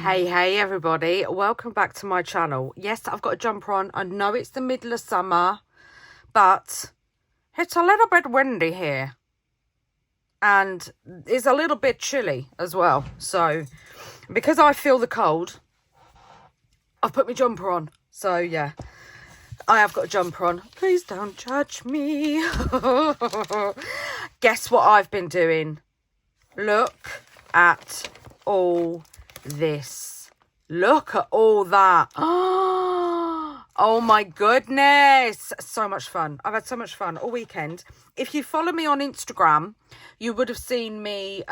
Hey everybody, welcome back to my channel. Yes, I've got a jumper on. I know it's the middle of summer, but it's a little bit windy here and it's a little bit chilly as well. So because I feel the cold, I've put my jumper on. So yeah, I have got a jumper on. Please don't judge me. Guess what I've been doing? Look at all this. Look at all that. Oh my goodness, so much fun. I've had so much fun all weekend. If you follow me on Instagram, you would have seen me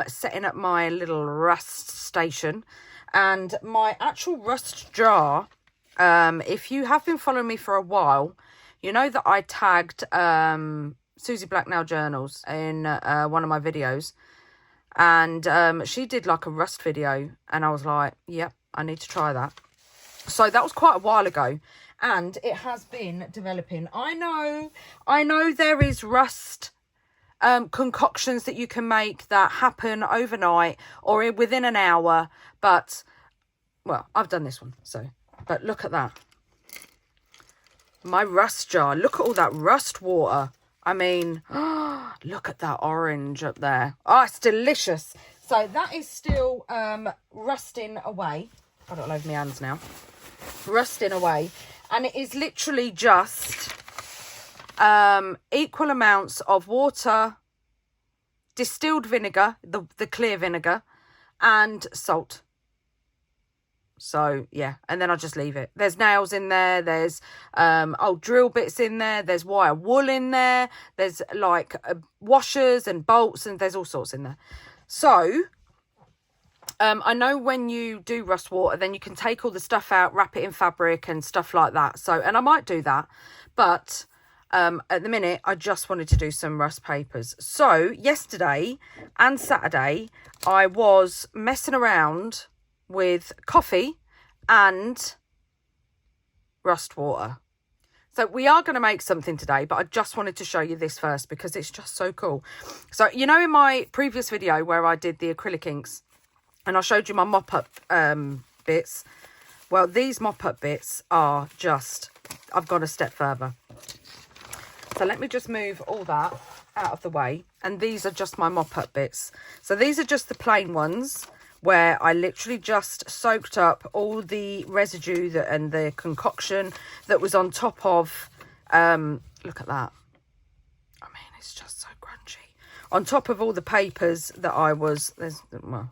setting up my little rust station and my actual rust jar. If you have been following me for a while, you know that I tagged Susie Blacknail Journals in one of my videos. And she did like a rust video and I was like, yep, I need to try that. So that was quite a while ago and it has been developing. I know there is rust concoctions that you can make that happen overnight or within an hour, but well, I've done this one. So, but look at that. My rust jar, look at all that rust water. I mean, look at that orange up there. Oh, it's delicious. So that is still rusting away. I don't love my hands now. Rusting away. And it is literally just equal amounts of water, distilled vinegar, the clear vinegar, and salt. So yeah, and then I'll just leave it. There's nails in there, there's old drill bits in there, there's wire wool in there, there's like washers and bolts, and there's all sorts in there. So I know when you do rust water, then you can take all the stuff out, wrap it in fabric and stuff like that. So, and I might do that, but at the minute I just wanted to do some rust papers. So yesterday and Saturday I was messing around with Kofi and rust water. So we are going to make something today, but I just wanted to show you this first because it's just so cool. So you know in my previous video where I did the acrylic inks and I showed you my mop-up bits, well these mop-up bits are just, I've gone a step further. So let me just move all that out of the way, and these are just my mop-up bits. So these are just the plain ones where I literally just soaked up all the residue and the concoction that was on top of, look at that. I mean, it's just so crunchy. On top of all the papers that well,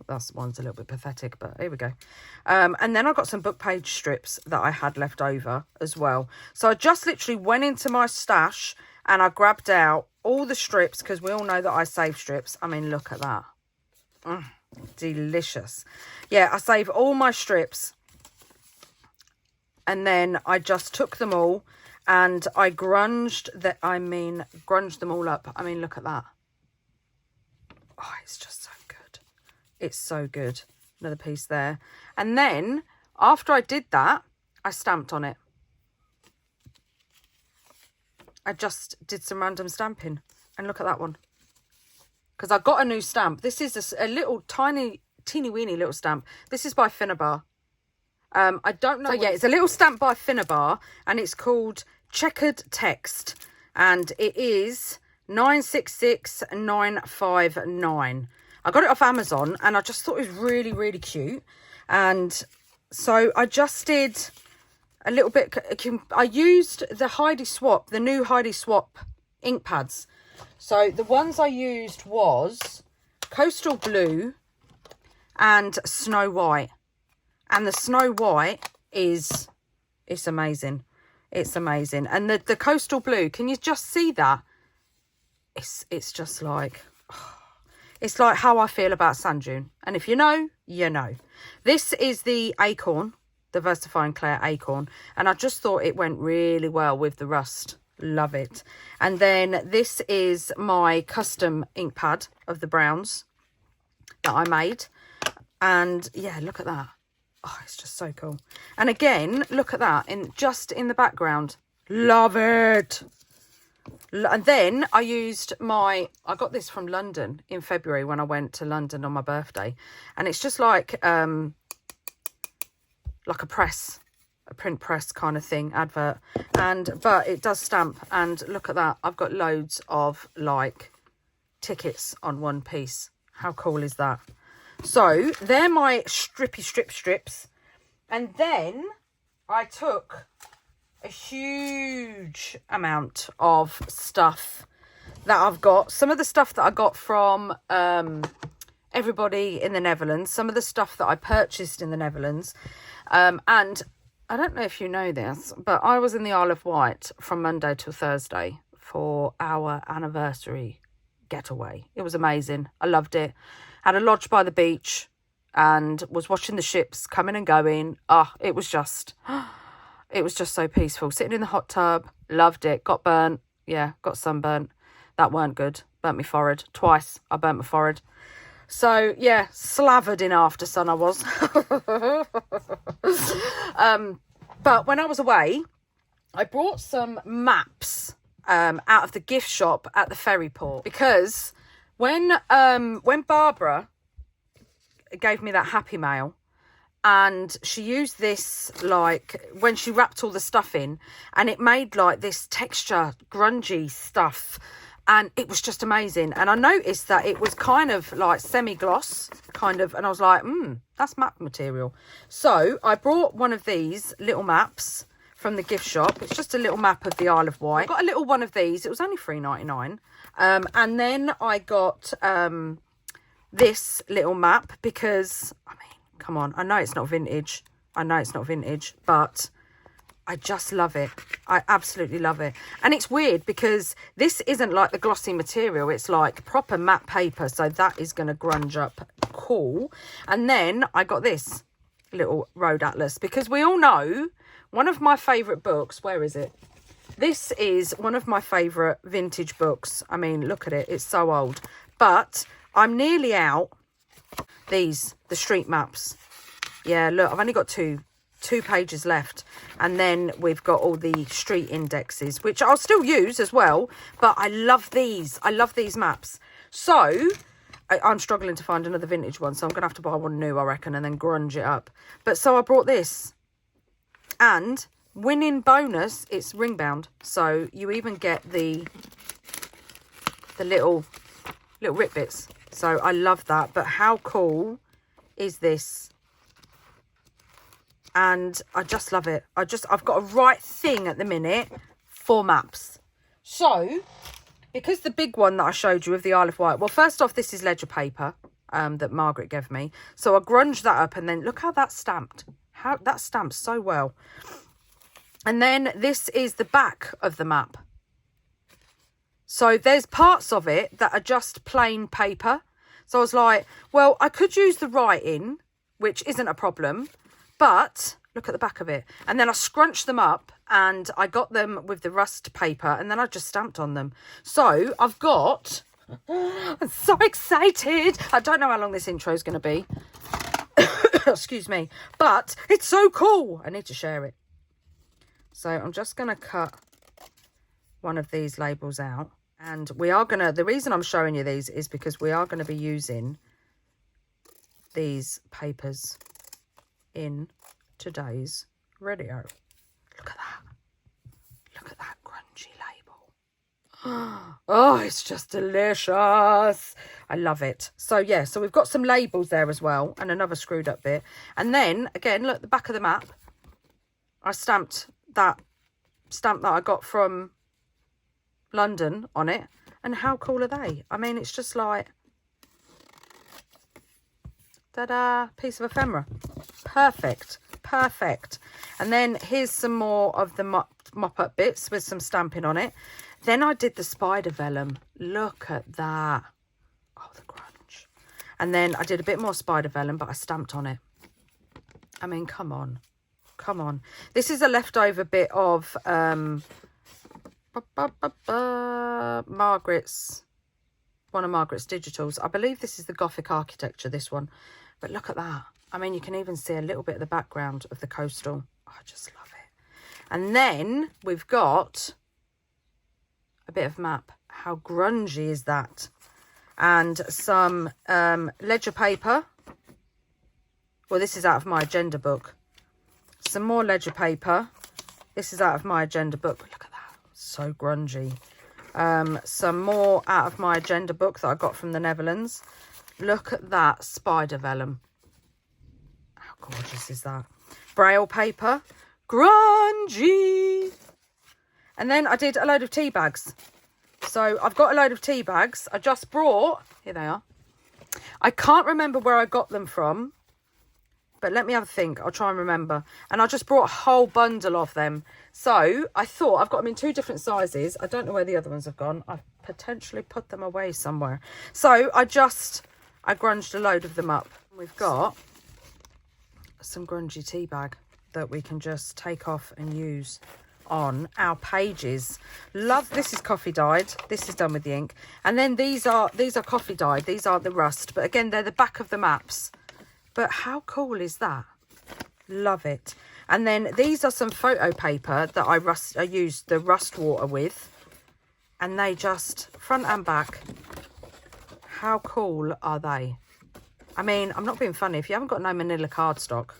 that one's a little bit pathetic, but here we go. And then I got some book page strips that I had left over as well. So I just literally went into my stash and I grabbed out all the strips because we all know that I save strips. I mean, look at that. Delicious. Yeah, I save all my strips and then I just took them all and I grunged them all up. I mean, look at that. Oh, it's just so good. It's so good. Another piece there. And then after I did that, I stamped on it. I just did some random stamping and look at that one. Because I got a new stamp. This is a little teeny weeny little stamp. This is by Finalizing. I don't know. So yeah, it's a little stamp by Finalizing and it's called Checkered Text. And it is 966959. I got it off Amazon and I just thought it was really, really cute. And so I just did a little bit. I used the new Heidi Swap ink pads. So the ones I used was Coastal Blue and Snow White. And the Snow White it's amazing. It's amazing. And the Coastal Blue, can you just see that? It's just like, it's like how I feel about sand dune. And if you know, you know. This is the Acorn, the Versifying Clair Acorn. And I just thought it went really well with the rust. Love it. And then this is my custom ink pad of the browns that I made. And yeah, look at that. Oh, it's just so cool. And again, look at that just in the background. Love it. And then I got this from London in February when I went to London on my birthday. And it's just like like a print press kind of thing, advert. But it does stamp, and look at that. I've got loads of like tickets on one piece. How cool is that? So they're my strips. And then I took a huge amount of stuff that I've got. Some of the stuff that I got from everybody in the Netherlands, some of the stuff that I purchased in the Netherlands. And I don't know if you know this, but I was in the Isle of Wight from Monday till Thursday for our anniversary getaway. It was amazing. I loved it. Had a lodge by the beach and was watching the ships coming and going. It was just so peaceful. Sitting in the hot tub, loved it. Got burnt. Yeah, got sunburnt. That weren't good. Burnt my forehead. Twice I burnt my forehead. So, yeah, slathered in after sun I was. But when I was away, I brought some maps out of the gift shop at the ferry port. Because when Barbara gave me that Happy Mail, and she used this, like, when she wrapped all the stuff in, and it made, like, this texture, grungy stuff, and it was just amazing. And I noticed that it was kind of, like, semi-gloss, kind of, and I was like, that's map material. So I brought one of these little maps from the gift shop. It's just a little map of the Isle of Wight. I got a little one of these. It was only $3.99. And then I got this little map because, I mean, come on, I know it's not vintage, but I just love it. I absolutely love it. And it's weird because this isn't like the glossy material, it's like proper matte paper, so that is going to grunge up cool. And then I got this little road atlas because we all know one of my favourite books, where is it? This is one of my favourite vintage books. I mean, look at it, it's so old, but I'm nearly out. These, the street maps. Yeah, look, I've only got two pages left, and then we've got all the street indexes, which I'll still use as well, but I love these maps. So I'm struggling to find another vintage one, so I'm gonna have to buy one new, I reckon, and then grunge it up. But so I brought this, and winning bonus, it's ring bound, so you even get the little rip bits. So I love that. But how cool is this? And I just love it. I've got a right thing at the minute for maps. So, because the big one that I showed you of the Isle of Wight, well, first off, this is ledger paper that Margaret gave me. So I grunged that up, and then look how that's stamped. How that stamps so well. And then this is the back of the map. So there's parts of it that are just plain paper. So I was like, well, I could use the writing, which isn't a problem, but look at the back of it. And then I scrunched them up and I got them with the rust paper, and then I just stamped on them. So I've got, I'm so excited. I don't know how long this intro is going to be. Excuse me. But it's so cool. I need to share it. So I'm just going to cut one of these labels out. And we are going to, the reason I'm showing you these is because we are going to be using these papers in today's video. Look at that. Look at that grungy label. Oh, it's just delicious. I love it. So, yeah, so we've got some labels there as well, and another screwed up bit. And then, again, look, the back of the map. I stamped that stamp that I got from London on it, and how cool are they? I mean, it's just like, ta-da, piece of ephemera. Perfect. And then here's some more of the mop-up bits with some stamping on it. Then I did the spider vellum. Look at that. Oh, the grunge. And then I did a bit more spider vellum, but I stamped on it. I mean, come on. This is a leftover bit of Margaret's, one of Margaret's digitals. I believe this is the Gothic architecture, this one. But look at that. I mean, you can even see a little bit of the background of the coastal. Oh, I just love it. And then we've got a bit of map. How grungy is that? And some ledger paper. Well, this is out of my agenda book. Some more ledger paper. This is out of my agenda book. Look at that. So grungy. Some more out of my agenda book that I got from the Netherlands. Look at that spider vellum. How gorgeous is that? Braille paper. Grungy. And then I did a load of tea bags. So I've got a load of tea bags. I just brought, here they are. I can't remember where I got them from, but let me have a think. I'll try and remember. And I just brought a whole bundle of them. So I thought, I've got them in 2 different sizes. I don't know where the other ones have gone. I've potentially put them away somewhere. So I grunged a load of them up. We've got some grungy tea bag that we can just take off and use on our pages. Love, this is coffee dyed. This is done with the ink. And then these are coffee dyed. These are the rust. But again, they're the back of the maps. But how cool is that? Love it. And then these are some photo paper that I used the rust water with. And they just, front and back, how cool are they? I mean, I'm not being funny. If you haven't got no manila cardstock,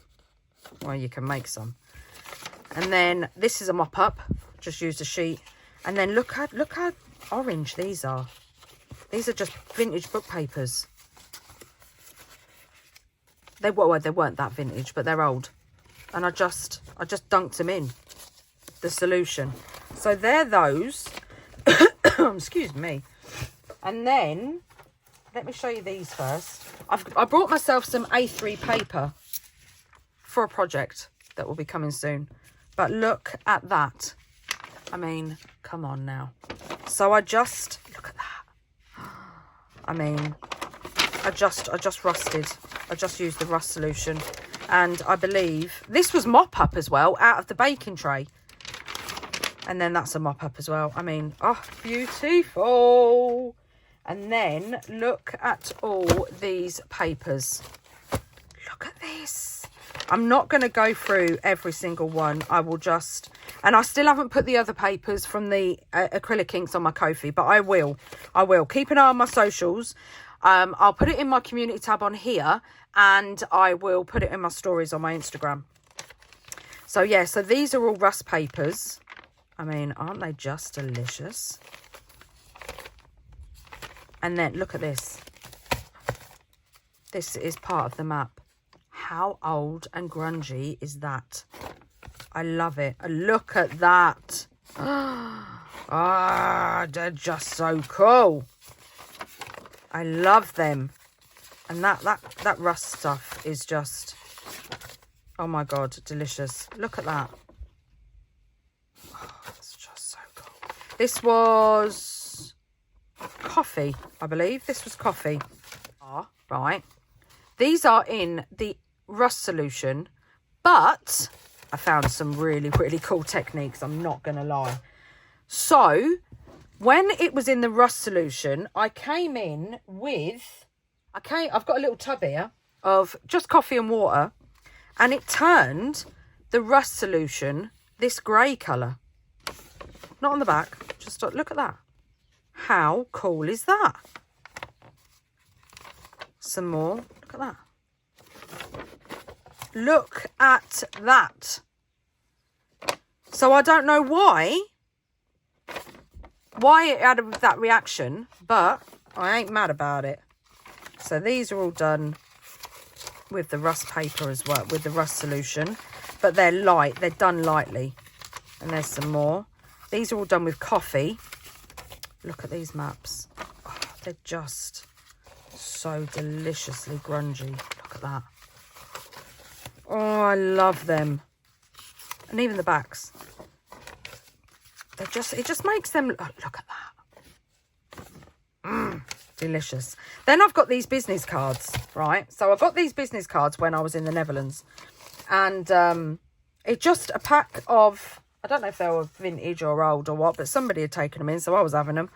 well, you can make some. And then this is a mop-up. Just used a sheet. And then look how orange these are. These are just vintage book papers. They weren't that vintage, but they're old. And I just dunked them in the solution. So they're those. Excuse me. And then let me show you these first. I brought myself some A3 paper for a project that will be coming soon. But look at that. I mean, come on now. So look at that. I mean, I just rusted. I just used the rust solution. And I believe this was mop-up as well, out of the baking tray. And then that's a mop-up as well. I mean, oh, beautiful. And then look at all these papers. Look at this. I'm not going to go through every single one. I will just... And I still haven't put the other papers from the acrylic inks on my Kofi, but I will. I will. Keep an eye on my socials. I'll put it in my community tab on here, and I will put it in my stories on my Instagram. So, yeah, so these are all rust papers. I mean, aren't they just delicious? And then, look at this. This is part of the map. How old and grungy is that? I love it. Look at that. Ah, they're just so cool. I love them. And that rust stuff is just, oh my God, delicious. Look at that. Oh, it's just so cool. This was Kofi, I believe. This was Kofi. Right. These are in the rust solution, but I found some really, really cool techniques. I'm not going to lie. So when it was in the rust solution, I came in with, I've got a little tub here of just coffee and water, and it turned the rust solution this grey colour. Not on the back, just look at that. How cool is that? Some more, look at that. Look at that. So I don't know why it had that reaction, but I ain't mad about it. So these are all done with the rust paper as well, with the rust solution, but they're light, they're done lightly. And there's some more. These are all done with coffee. Look at these maps. Oh, they're just so deliciously grungy. Look at that. Oh, I love them. And even the backs. It just makes them, look at that. Delicious. Then I've got these business cards, right? So I got these business cards when I was in the Netherlands. And it's just a pack of, I don't know if they were vintage or old or what, but somebody had taken them in, so I was having them.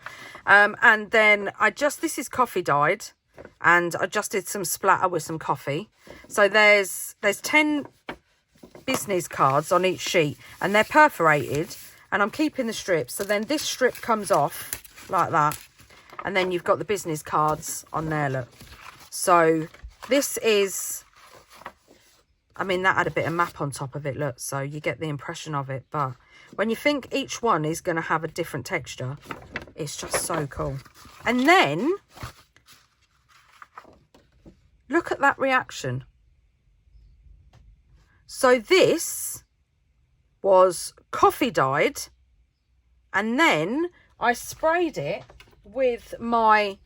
And then this is coffee dyed. And I just did some splatter with some coffee. So there's 10 business cards on each sheet, and they're perforated, and I'm keeping the strips. So then this strip comes off like that, and then you've got the business cards on there, look. So this is I mean, that had a bit of map on top of it, look, so you get the impression of it. But when you think each one is going to have a different texture, it's just so cool. And then, look at that reaction. So this was coffee dyed, and then I sprayed it with my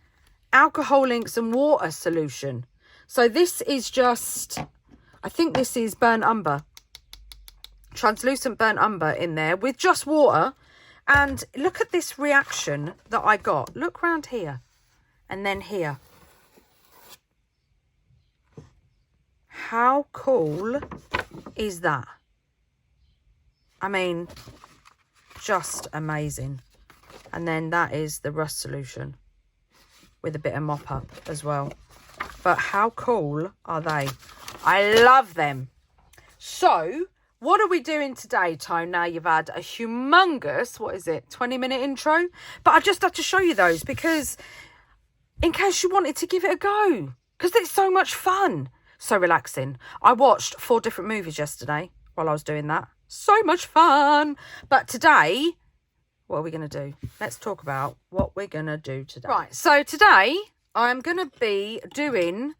alcohol inks and water solution. So this is just, I think this is burnt umber, translucent burnt umber in there with just water. And look at this reaction that I got. Look around here and then here. How cool is that? I mean, just amazing. And then that is the rust solution with a bit of mop up as well. But how cool are they? I love them. So what are we doing today, Toni? Now you've had a humongous, what is it, 20-minute intro? But I just had to show you those because in case you wanted to give it a go, because it's so much fun. So relaxing. I watched 4 different movies yesterday while I was doing that. So much fun. But today, what are we going to do? Let's talk about what we're going to do today. Right, so today I'm going to be doing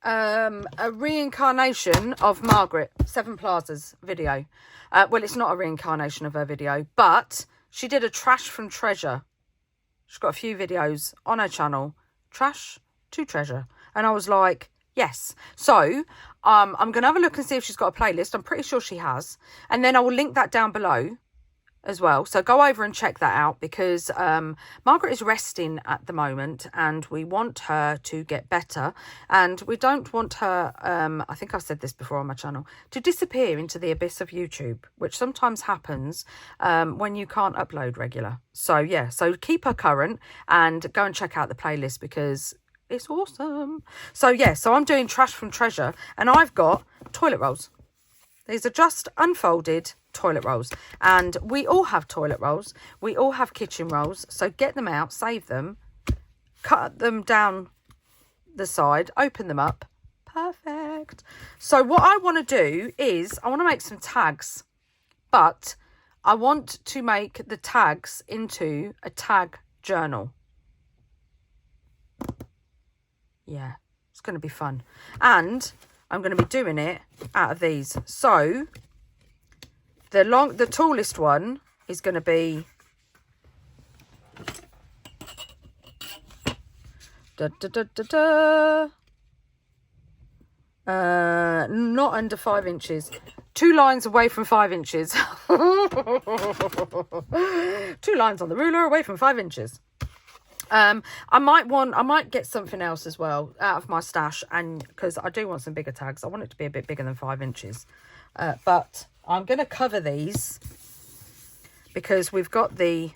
a reincarnation of Margreth, Sevenplazas video. Well, it's not a reincarnation of her video, but she did a trash from treasure. She's got a few videos on her channel, trash to treasure. And I was like, yes. So I'm going to have a look and see if she's got a playlist. I'm pretty sure she has. And then I will link that down below as well. So go over and check that out because Margreth is resting at the moment and we want her to get better. And we don't want her, I think I've said this before on my channel, to disappear into the abyss of YouTube, which sometimes happens when you can't upload regular. So yeah, so keep her current and go and check out the playlist because it's awesome. So yeah, so I'm doing trash from treasure and I've got toilet rolls. These are just unfolded toilet rolls and we all have toilet rolls. We all have kitchen rolls. So get them out, save them, cut them down the side, open them up. Perfect. So what I want to do is I want to make some tags, but I want to make the tags into a tag journal. Yeah, it's going to be fun. And I'm going to be doing it out of these. So the tallest one is going to be not under 5 inches. 2 lines away from 5 inches. 2 lines on the ruler away from 5 inches. I might get something else as well out of my stash, and because I do want some bigger tags. I want it to be a bit bigger than 5 inches. But I'm going to cover these because we've got the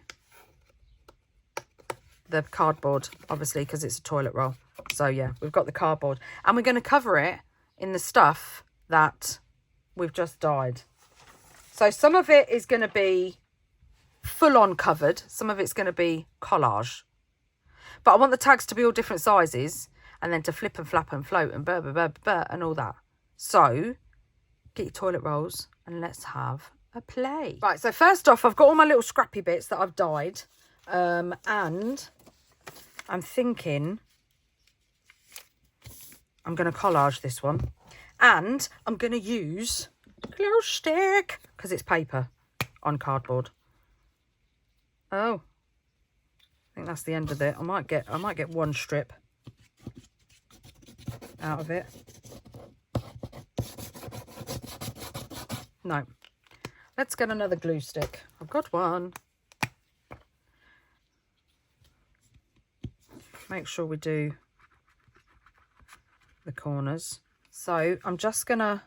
cardboard, obviously, because it's a toilet roll. So yeah, we've got the cardboard and we're going to cover it in the stuff that we've just dyed. So some of it is going to be full on covered. Some of it's going to be collage. But I want the tags to be all different sizes and then to flip and flap and float and blah, blah, blah, blah, and all that. So get your toilet rolls and let's have a play. Right, so first off, I've got all my little scrappy bits that I've dyed. And I'm thinking I'm going to collage this one. And I'm going to use glue stick because it's paper on cardboard. Oh. I think that's the end of it. I might get one strip out of it. No. Let's get another glue stick. I've got one. Make sure we do the corners. So I'm gonna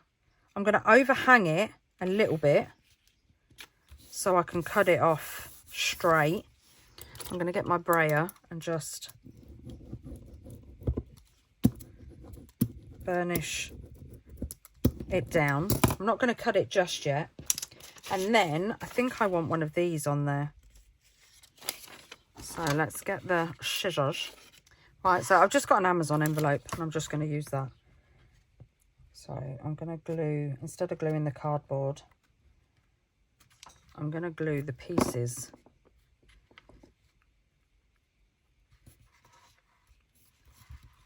overhang it a little bit so I can cut it off straight. I'm going to get my brayer and just burnish it down. I'm not going to cut it just yet. And then I think I want one of these on there. So let's get the scissors. Right, so I've just got an Amazon envelope and I'm just going to use that. So I'm going to glue, instead of gluing the cardboard, I'm going to glue the pieces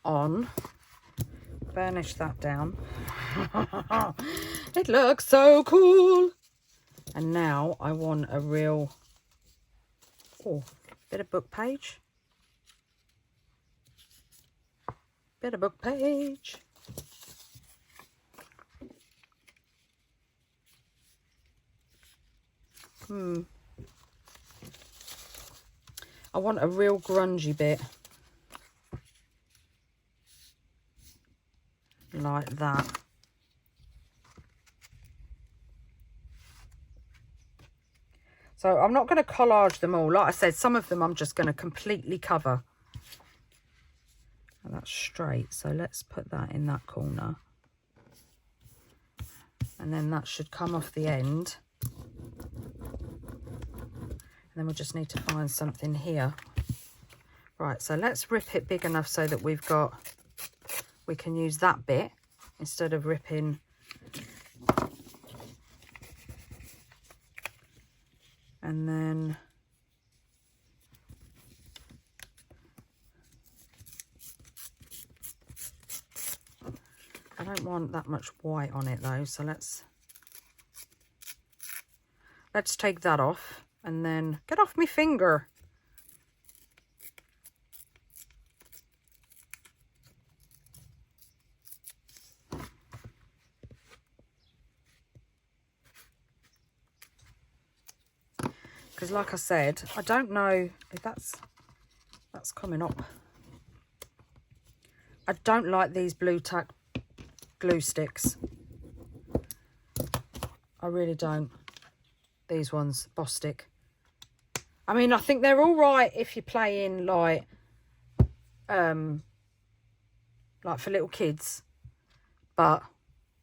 on. Burnish that down. It looks so cool. And now I want a real, bit of book page. Bit of book page. I want a real grungy bit. Like that. So I'm not going to collage them all. Like I said, some of them I'm just going to completely cover. And that's straight. So let's put that in that corner. And then that should come off the end. And then we just need to find something here. Right, so let's rip it big enough so that we can use that bit instead of ripping and then I don't want that much white on it though, so let's take that off. And then, get off my finger. Because like I said, I don't know if that's coming up. I don't like these blue tack glue sticks. I really don't. These ones, Bostik. I mean, I think they're all right if you're playing like for little kids, but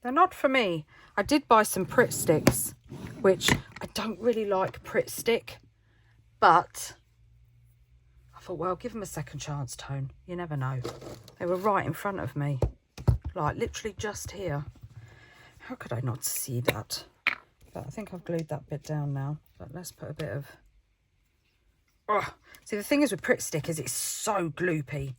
they're not for me. I did buy some Pritt sticks, which I don't really like Pritt stick, but I thought, well, give them a second chance, Tone. You never know. They were right in front of me, like literally just here. How could I not see that? But I think I've glued that bit down now. But let's put a bit of... Oh, see, the thing is with Pritt stick is it's so gloopy.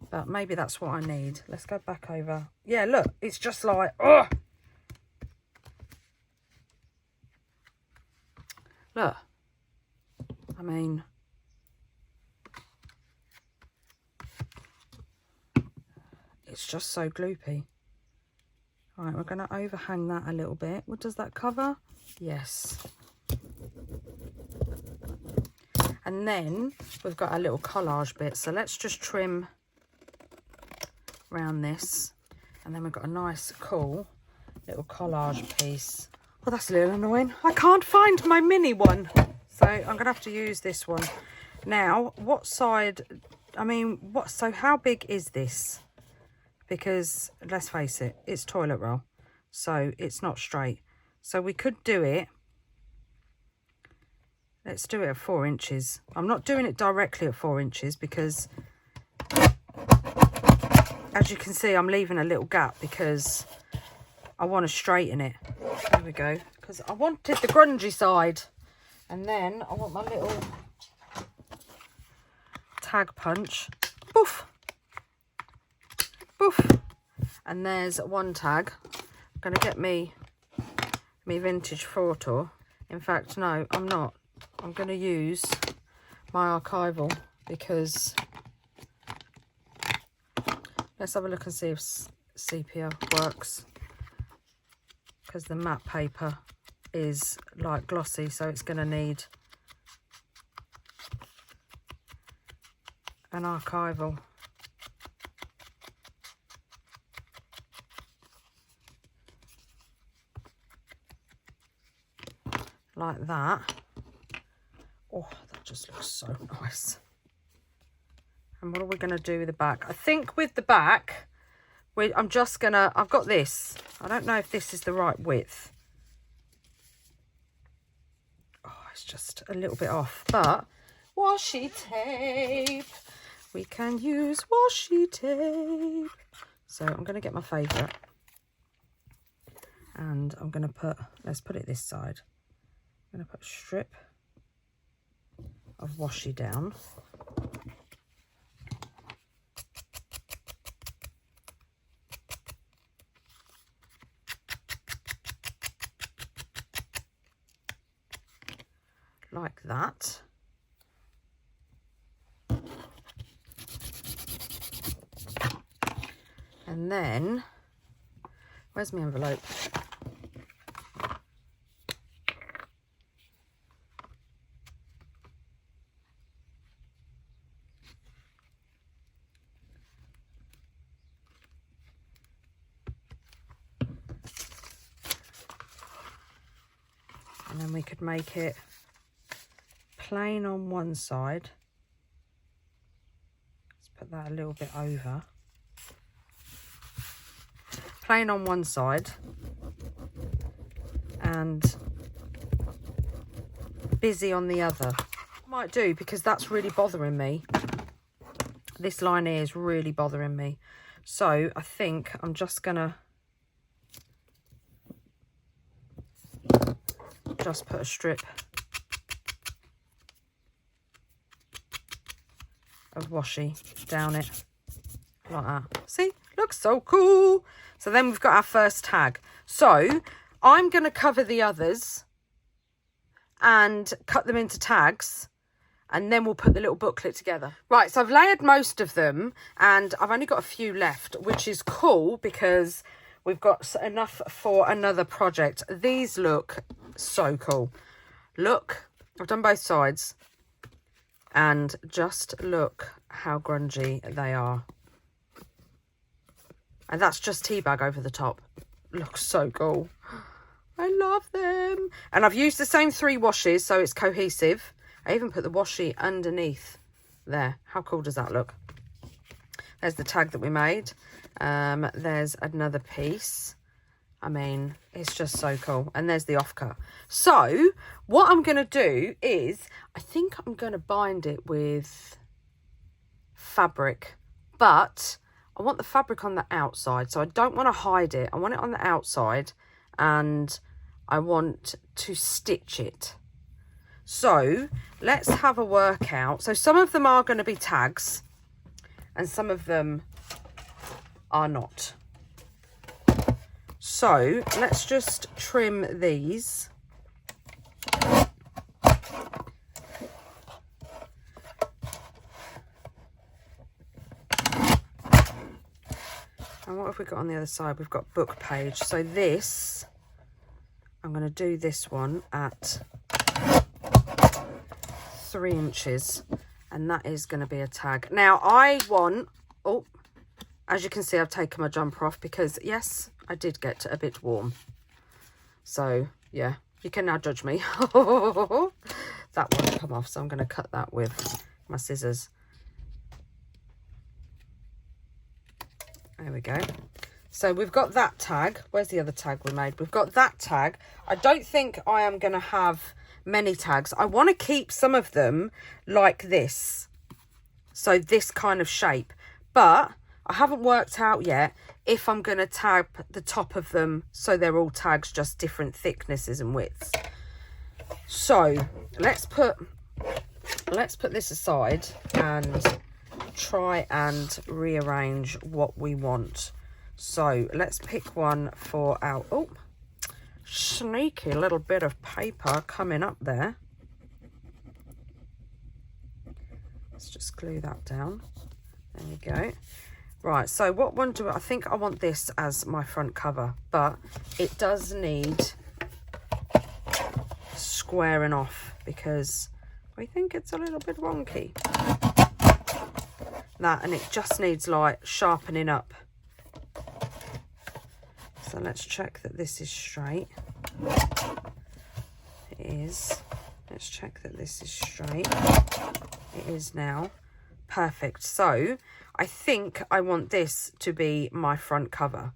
But maybe that's what I need. Let's go back over. Yeah, look, it's just like... Oh! Look. I mean... It's just so gloopy. All right, we're going to overhang that a little bit. What does that cover? Yes. And then we've got a little collage bit. So let's just trim around this. And then we've got a nice, cool little collage piece. Well, that's a little annoying. I can't find my mini one. So I'm going to have to use this one. Now, what side... I mean, what? So how big is this? Because let's face it, it's toilet roll, so it's not straight. So we could do it, let's do it at 4 inches. I'm not doing it directly at 4 inches because as you can see, I'm leaving a little gap because I want to straighten it. There we go, because I wanted the grungy side. And then I want my little tag punch. Poof. Poof. And there's one tag. I'm going to get me vintage photo. In fact, no, I'm not. I'm going to use my archival because let's have a look and see if sepia works, because the matte paper is like glossy, so it's going to need an archival. Like that. Oh, that just looks so nice. And what are we going to do with the back? I think with the back, I'm just going to... I've got this. I don't know if this is the right width. Oh, it's just a little bit off. But washi tape. We can use washi tape. So I'm going to get my favourite. And I'm going to put, let's put it this side. I'm going to put a strip of washi down. Like that. And then, where's my envelope? And then we could make it plain on one side. Let's put that a little bit over. Plain on one side and busy on the other. I might do, because that's really bothering me. This line here is really bothering me. So I think I'm just gonna just put a strip of washi down it like that. See, looks so cool. So then we've got our first tag. So I'm going to cover the others and cut them into tags, and then we'll put the little booklet together. Right, so I've layered most of them and I've only got a few left, which is cool because we've got enough for another project. These look so cool. Look, I've done both sides, and just look how grungy they are. And that's just tea bag over the top. Looks so cool. I love them. And I've used the same 3 washes, so it's cohesive. I even put the washi underneath there. How cool does that look? There's the tag that we made. There's another piece. I mean, it's just so cool. And there's the offcut. So what I'm going to do is, I think I'm going to bind it with fabric, but I want the fabric on the outside, so I don't want to hide it. I want it on the outside, and I want to stitch it. So let's have a workout. So some of them are going to be tags and some of them are not. So let's just trim these. And what have we got on the other side? We've got book page. So this, I'm going to do this one at 3 inches, and that is going to be a tag. Now I want, oh, as you can see, I've taken my jumper off because yes, I did get a bit warm. So yeah, you can now judge me. That won't come off, so I'm going to cut that with my scissors. There we go. So we've got that tag. Where's the other tag we made? We've got that tag. I don't think I am going to have many tags. I want to keep some of them like this. So this kind of shape. But I haven't worked out yet if I'm going to tag the top of them so they're all tags, just different thicknesses and widths. So let's put this aside and try and rearrange what we want. So let's pick one for our, oh, sneaky little bit of paper coming up there. Let's just glue that down. There we go. Right, so what one do I think I want this as my front cover, but it does need squaring off because I think it's a little bit wonky. That, and it just needs like sharpening up. So let's check that this is straight. It is. Let's check that this is straight. It is now. Perfect. So I think I want this to be my front cover.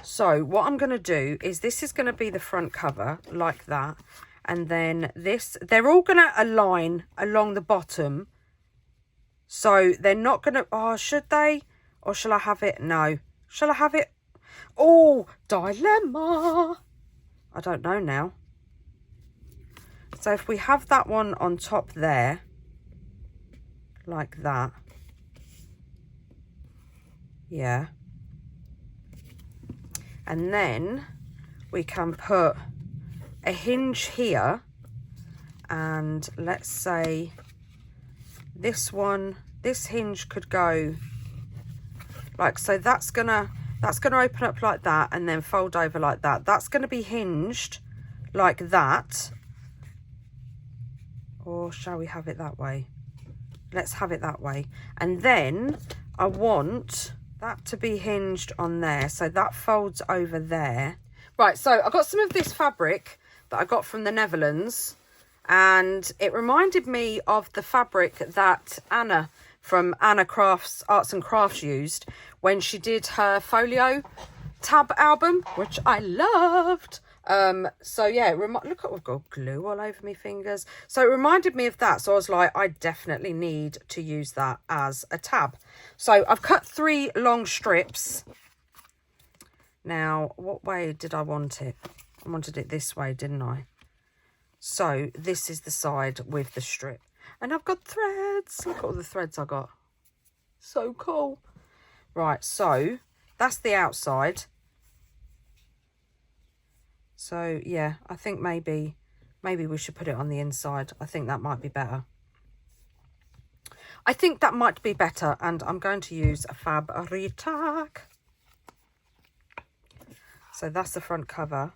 So what I'm going to do is, this is going to be the front cover like that. And then this, they're all going to align along the bottom. So they're not going to, oh, should they? Or shall I have it? No. Shall I have it? Oh, dilemma. I don't know now. So if we have that one on top there, like that. Yeah. And then we can put a hinge here, and let's say this one, this hinge could go like so. That's gonna open up like that and then fold over like that. That's gonna be hinged like that. Or shall we have it that way? Let's have it that way. And then I want that to be hinged on there, so that folds over there. Right, so I got some of this fabric that I got from the Netherlands, and it reminded me of the fabric that Anna from Anna Crafts Arts and Crafts used when she did her Folio tab album, which I loved. So yeah, look at, I've got glue all over my fingers. So it reminded me of that. So I was like, I definitely need to use that as a tab. So I've cut 3 long strips. Now, what way did I want it? I wanted it this way, didn't I? So this is the side with the strip. And I've got threads. Look at all the threads I got. So cool. Right, so that's the outside. So yeah, I think maybe we should put it on the inside. I think that might be better. And I'm going to use a Fab-Ritac. So that's the front cover.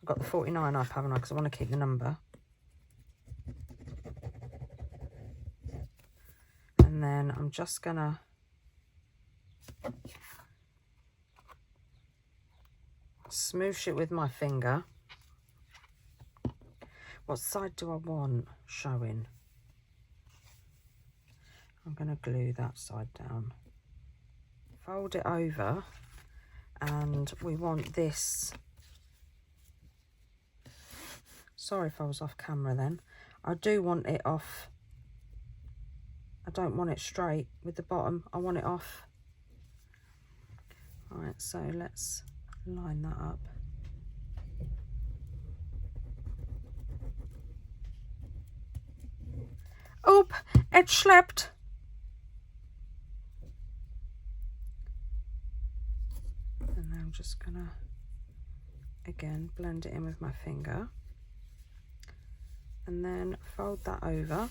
I've got the 49 up, haven't I? Because I want to keep the number. And then I'm just gonna smoosh it with my finger. What side do I want showing? I'm going to glue that side down. Fold it over, and we want this. Sorry if I was off camera then. I do want it off. I don't want it straight with the bottom. I want it off. All right, so let's line that up. Oop, it slipped. And then I'm just gonna, again, blend it in with my finger. And then fold that over.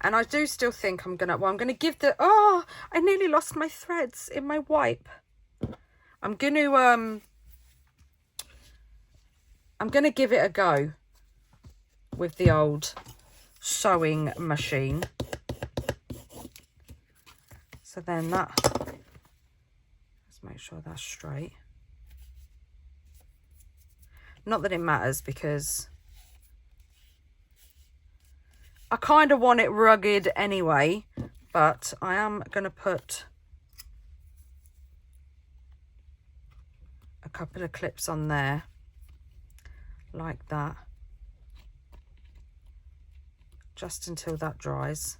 And I do still think I'm gonna give the, oh, I nearly lost my threads in my wipe. I'm gonna give it a go with the old sewing machine. So then let's make sure that's straight. Not that it matters, because I kind of want it rugged anyway, but I am going to put a couple of clips on there like that, just until that dries.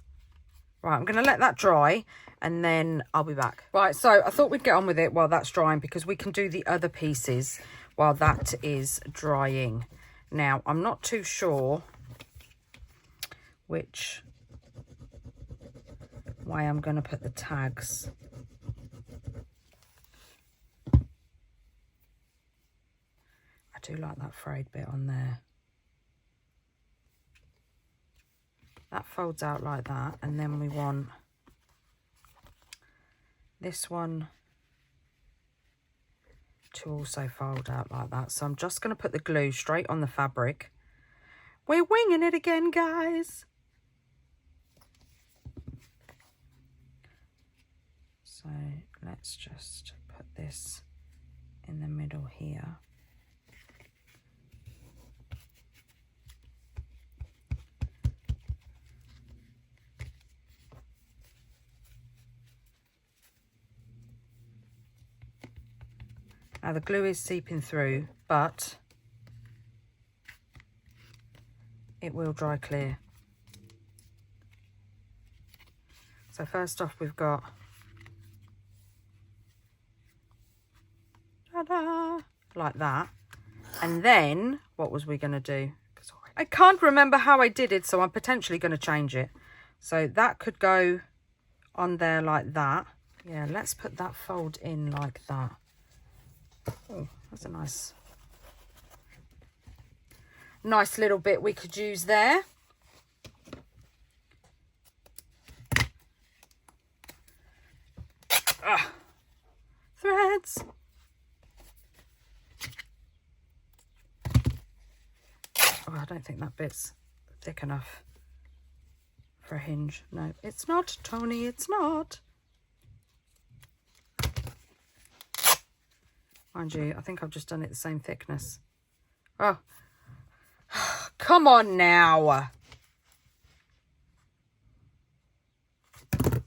Right, I'm going to let that dry and then I'll be back. Right, so I thought we'd get on with it while that's drying, because we can do the other pieces while that is drying. Now, I'm not too sure which way I'm going to put the tags. I do like that frayed bit on there. That folds out like that, and then we want this one to also fold out like that. So I'm just going to put the glue straight on the fabric. We're winging it again, guys. So let's just put this in the middle here. Now the glue is seeping through, but it will dry clear. So first off, we've got like that. And then what was we going to do? I can't remember how I did it, so I'm potentially going to change it. So that could go on there like that. Yeah, let's put that fold in like that. Oh, that's a nice little bit we could use there. Threads. Oh, I don't think that bit's thick enough for a hinge. No, it's not, Toni, it's not. Mind you, I think I've just done it the same thickness. Oh, come on now.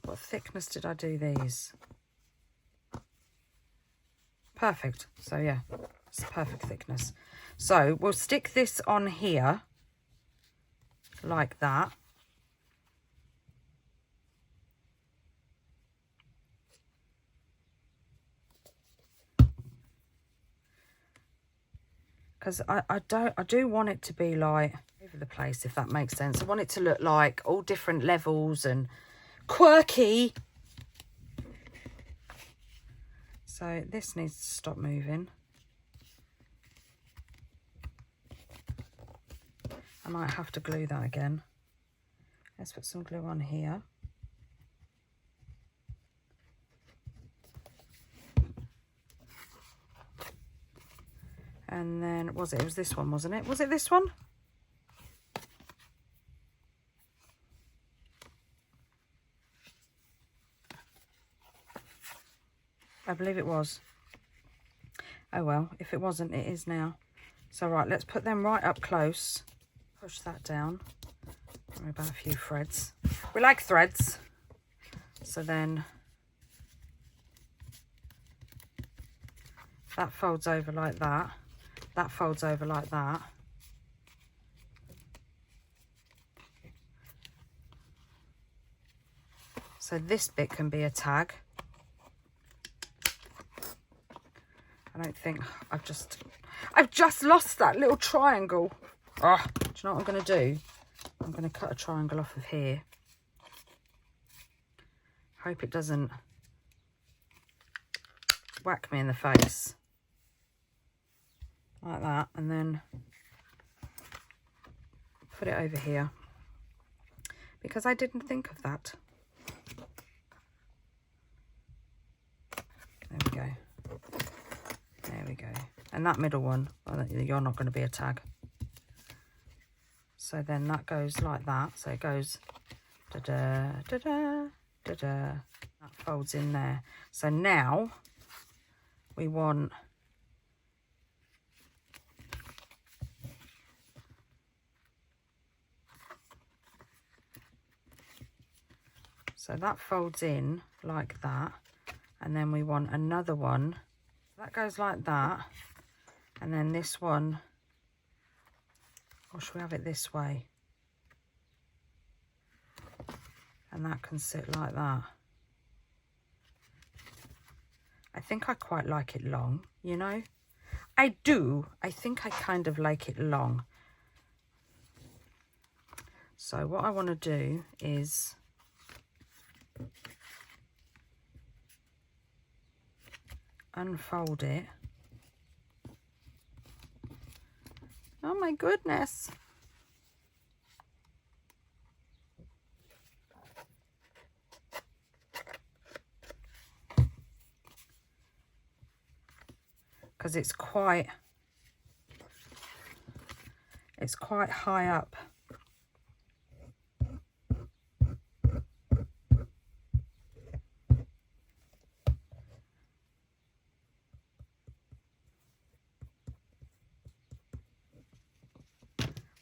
What thickness did I do these? Perfect. So yeah, it's perfect thickness. So we'll stick this on here like that. Because I do want it to be like over the place, if that makes sense. I want it to look like all different levels and quirky. So this needs to stop moving. I might have to glue that again. Let's put some glue on here. And then, it was this one, wasn't it? Was it this one? I believe it was. Oh well, if it wasn't, it is now. So right, let's put them right up close. Push that down. Don't worry about a few threads. We like threads. So then that folds over like that. That folds over like that. So this bit can be a tag. I don't think I've just lost that little triangle. Oh, do you know what I'm going to do? I'm going to cut a triangle off of here. Hope it doesn't whack me in the face. Like that. And then put it over here. Because I didn't think of that. There we go. There we go. And that middle one, well, you're not going to be a tag. So then that goes like that. So it goes da-da, da-da, da-da. That folds in there. So now we want so that folds in like that. And then we want another one. That goes like that. And then this one, or should we have it this way? And that can sit like that. I think I quite like it long, you know? I do. I think I kind of like it long. So what I want to do is unfold it. Oh my goodness. Because it's quite high up.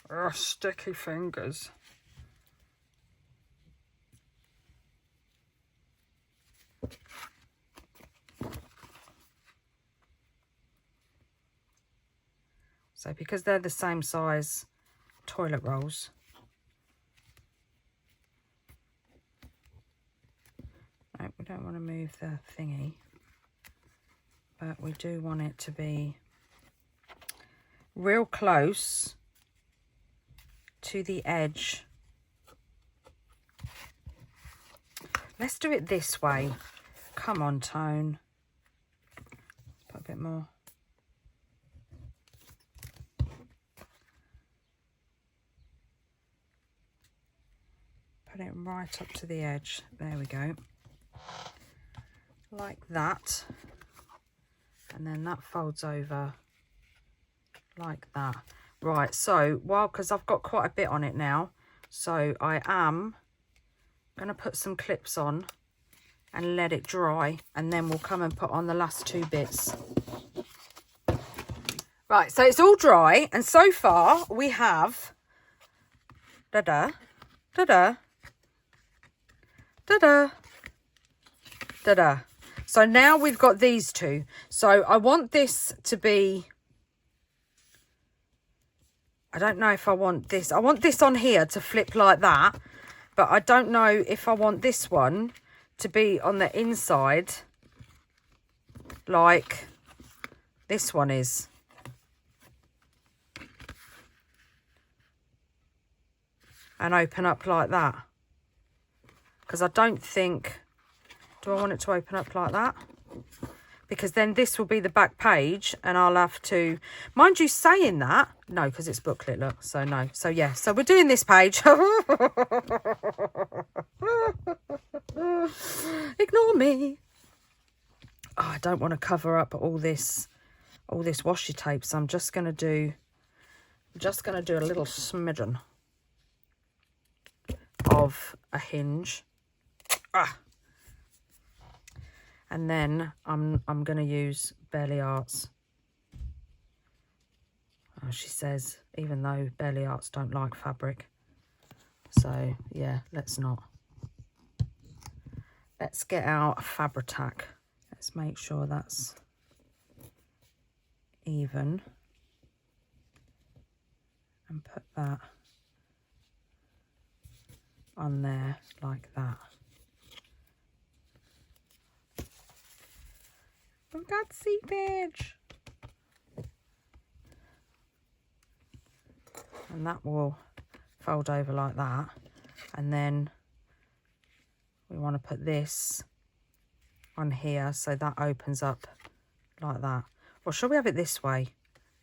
Oh, sticky fingers. So because they're the same size toilet rolls, no, we don't want to move the thingy. but we do want it to be real close to the edge. Let's do it this way. Come on, Tone. Put a bit more. Put it right up to the edge. There we go. Like that. And then that folds over like that. Right, so, well, because I've got quite a bit on it now, so I am going to put some clips on and let it dry, and then we'll come and put on the last 2 bits. Right, so it's all dry, and so far we have da-da, da-da, da-da, da-da. So now we've got these 2. So I want this to be, I don't know if I want this. I want this on here to flip like that, but I don't know if I want this one to be on the inside like this one is. And open up like that. Because I don't think, do I want it to open up like that? Because then this will be the back page and I'll have to, mind you saying that, no, because it's booklet, look, so no. So yeah, so we're doing this page. Ignore me. Oh, I don't want to cover up all this washi tape, so I'm just going to do a little smidgen of a hinge. And then I'm going to use Barely Arts. Oh, she says, even though Barely Arts don't like fabric. So, yeah, let's not. Let's get out a Fabri-Tac. Let's make sure that's even. And put that on there like that. I've got seepage. And that will fold over like that. And then we want to put this on here so that opens up like that. Or shall we have it this way?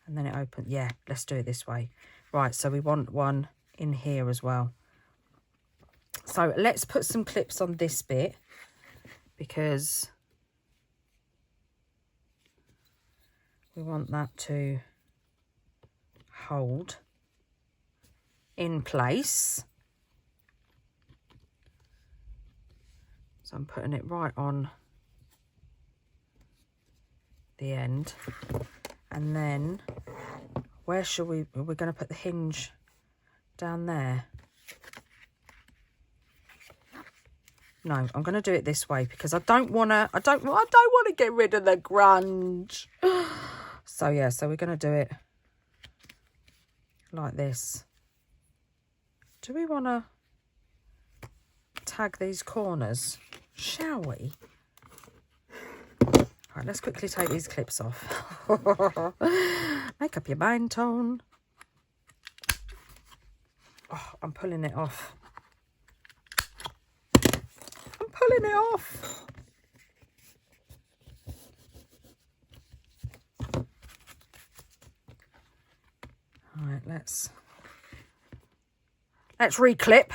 And then it opens. Yeah, let's do it this way. Right, so we want one in here as well. So let's put some clips on this bit because we want that to hold in place. So I'm putting it right on the end. And then where shall we're going to put the hinge down there. No, I'm going to do it this way because I don't want to get rid of the grunge. So yeah, so we're going to do it like this. Do we want to tag these corners? Shall we? All right, let's quickly take these clips off. Make up your mind, Tone. Oh, I'm pulling it off. I'm pulling it off. All right, let's reclip.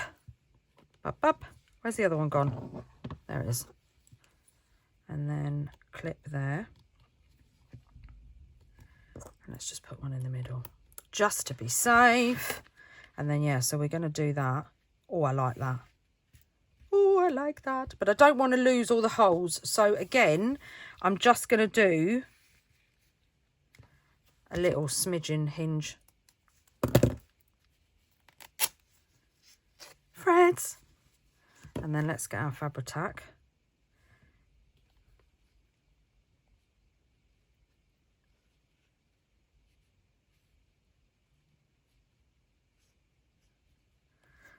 Up. Where's the other one gone? There it is. And then clip there. And let's just put one in the middle, just to be safe. And then, yeah, so we're going to do that. Oh, I like that. Oh, I like that. But I don't want to lose all the holes. So, again, I'm just going to do a little smidgen hinge. Friends. And then let's get our Fabri-Tac.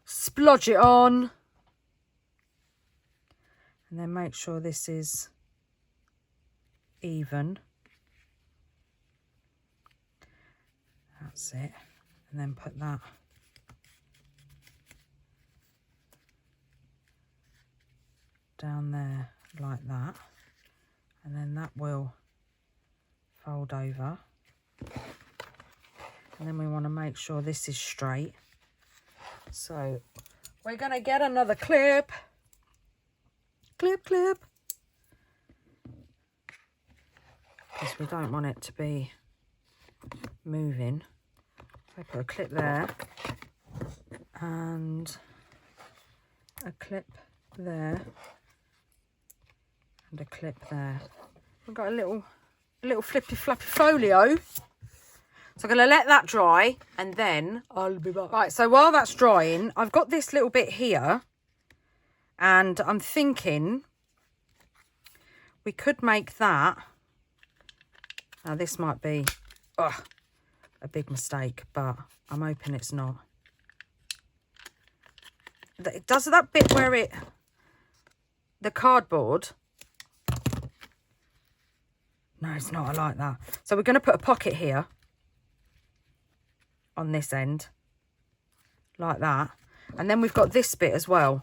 Splodge it on. And then make sure this is even. That's it. And then put that down there like that. And then that will fold over. And then we want to make sure this is straight. So we're going to get another clip. Clip, clip. Because we don't want it to be moving. I put a clip there. And a clip there. And a clip there. We've got a little flippy flappy folio. So I'm going to let that dry and then I'll be back. Right, so while that's drying, I've got this little bit here and I'm thinking we could make that. Now this might be a big mistake, but I'm hoping it's not. It does that bit where the cardboard. No, it's not. I like that. So we're going to put a pocket here. On this end like that, and then we've got this bit as well,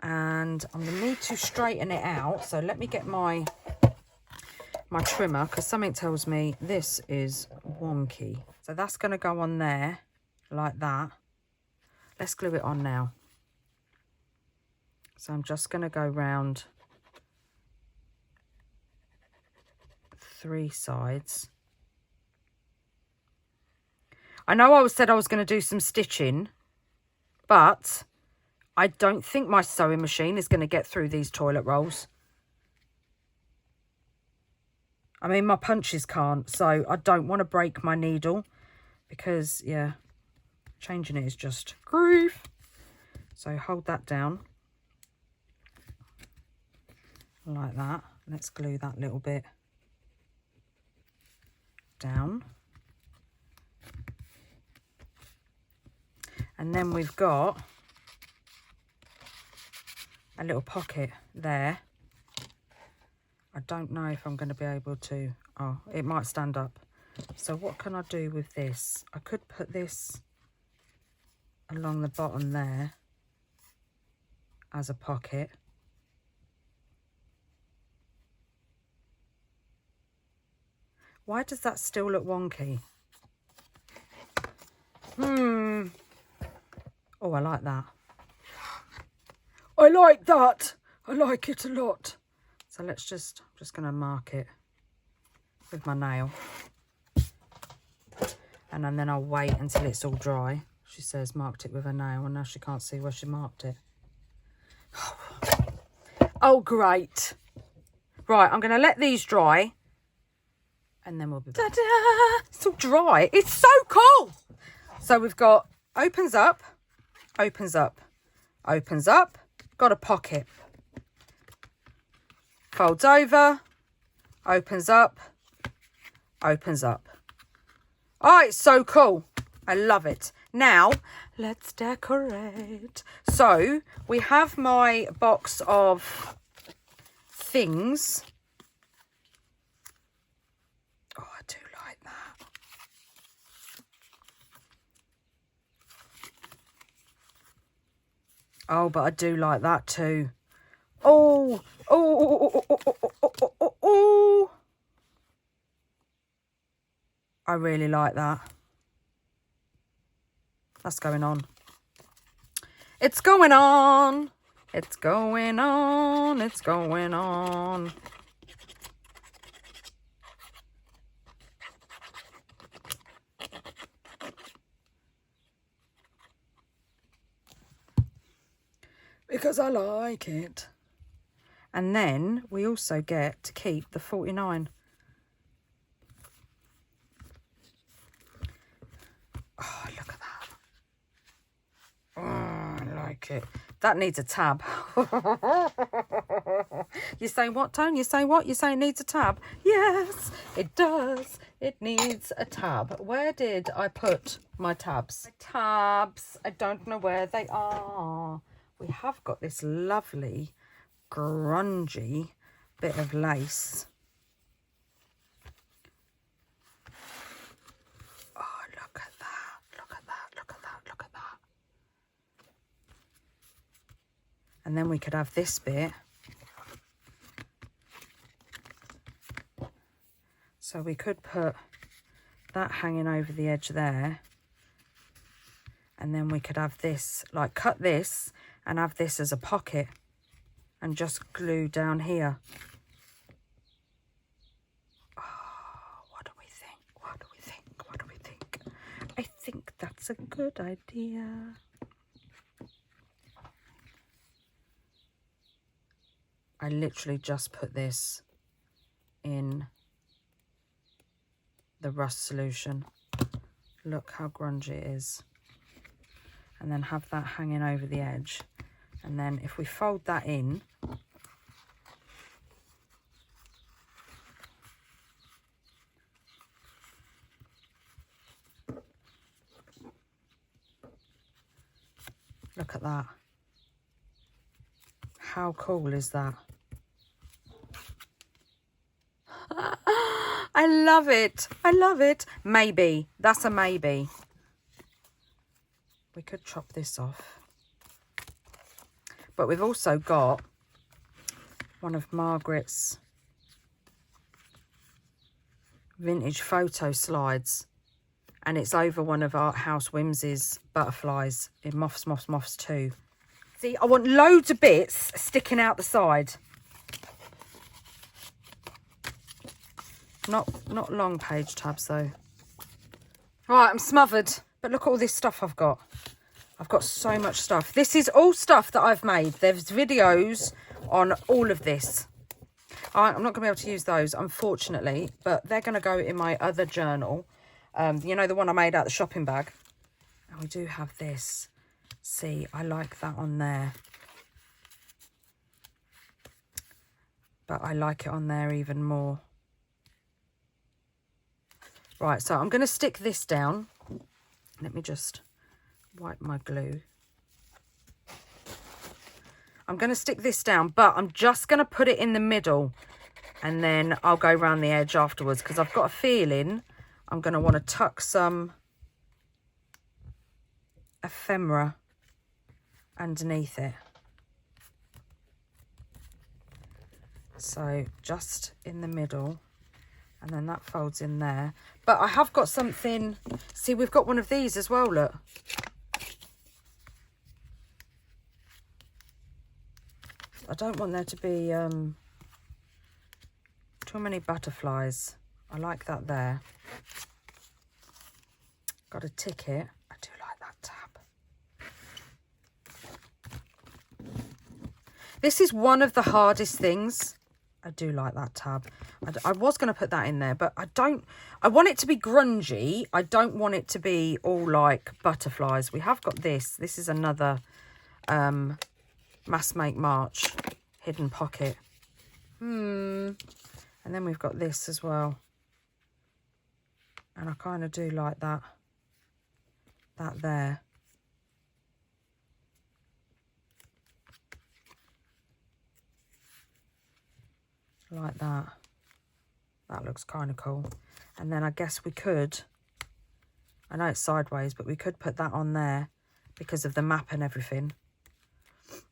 and I'm gonna need to straighten it out. So let me get my trimmer, because something tells me this is wonky. So that's going to go on there like that. Let's glue it on now. So I'm just going to go round 3 sides. I know I said I was going to do some stitching, but I don't think my sewing machine is going to get through these toilet rolls. I mean, my punches can't, so I don't want to break my needle because, yeah, changing it is just grief. So hold that down like that. Let's glue that little bit down. And then we've got a little pocket there. I don't know if I'm going to be able to. Oh, it might stand up. So what can I do with this? I could put this along the bottom there as a pocket. Why does that still look wonky? Oh, I like that. I like that. I like it a lot. So I'm just going to mark it with my nail. And then I'll wait until it's all dry. She says marked it with her nail, and now she can't see where she marked it. Oh, great. Right, I'm going to let these dry. And then we'll be back. Ta-da! It's all dry. It's so cool. So we've got opens up, opens up, opens up, got a pocket, folds over, opens up, opens up. Oh, it's so cool. I love it. Now, let's decorate. So we have my box of things. Oh, I do like that. Oh, but I do like that too. Oh, oh, oh, oh, oh, oh, oh, oh, oh. I really like that. That's going on. It's going on. It's going on. It's going on. Because I like it. And then we also get to keep the 49. Oh, look at that. Oh, I like it. That needs a tab. You say what, Toni? You say what? You say it needs a tab? Yes, it does. It needs a tab. Where did I put my tabs? My tabs. I don't know where they are. We have got this lovely, grungy bit of lace. And then we could have this bit. So we could put that hanging over the edge there. And then we could have this, like cut this and have this as a pocket and just glue down here. Oh, what do we think? What do we think? What do we think? I think that's a good idea. I literally just put this in the rust solution. Look how grungy it is. And then have that hanging over the edge. And then if we fold that in, look at that. How cool is that? I love it. I love it. Maybe. That's a maybe. We could chop this off. But we've also got one of Margreth's vintage photo slides. And it's over one of Art House Whimsy's butterflies in Moths, Moths, Moths 2. See, I want loads of bits sticking out the side. Not long page tabs though. Right, I'm smothered. But look at all this stuff I've got. I've got so much stuff. This is all stuff that I've made. There's videos on all of this. I'm not going to be able to use those, unfortunately. But they're going to go in my other journal. You know, the one I made out of the shopping bag. And we do have this. See, I like that on there. But I like it on there even more. Right, so I'm going to stick this down. Let me just wipe my glue. I'm going to stick this down, but I'm just going to put it in the middle. And then I'll go around the edge afterwards, because I've got a feeling I'm going to want to tuck some ephemera underneath it. So just in the middle. And then that folds in there. But I have got something. See, we've got one of these as well, look. I don't want there to be too many butterflies. I like that there. Got a ticket. I do like that tab. This is one of the hardest things. I do like that tab. I was going to put that in there, but I want it to be grungy. I don't want it to be all like butterflies. We have got this. This is another Mass Make March hidden pocket. And then we've got this as well. And I kind of do like that there. Like that. That looks kind of cool. And then I guess we could, I know it's sideways, but we could put that on there because of the map and everything.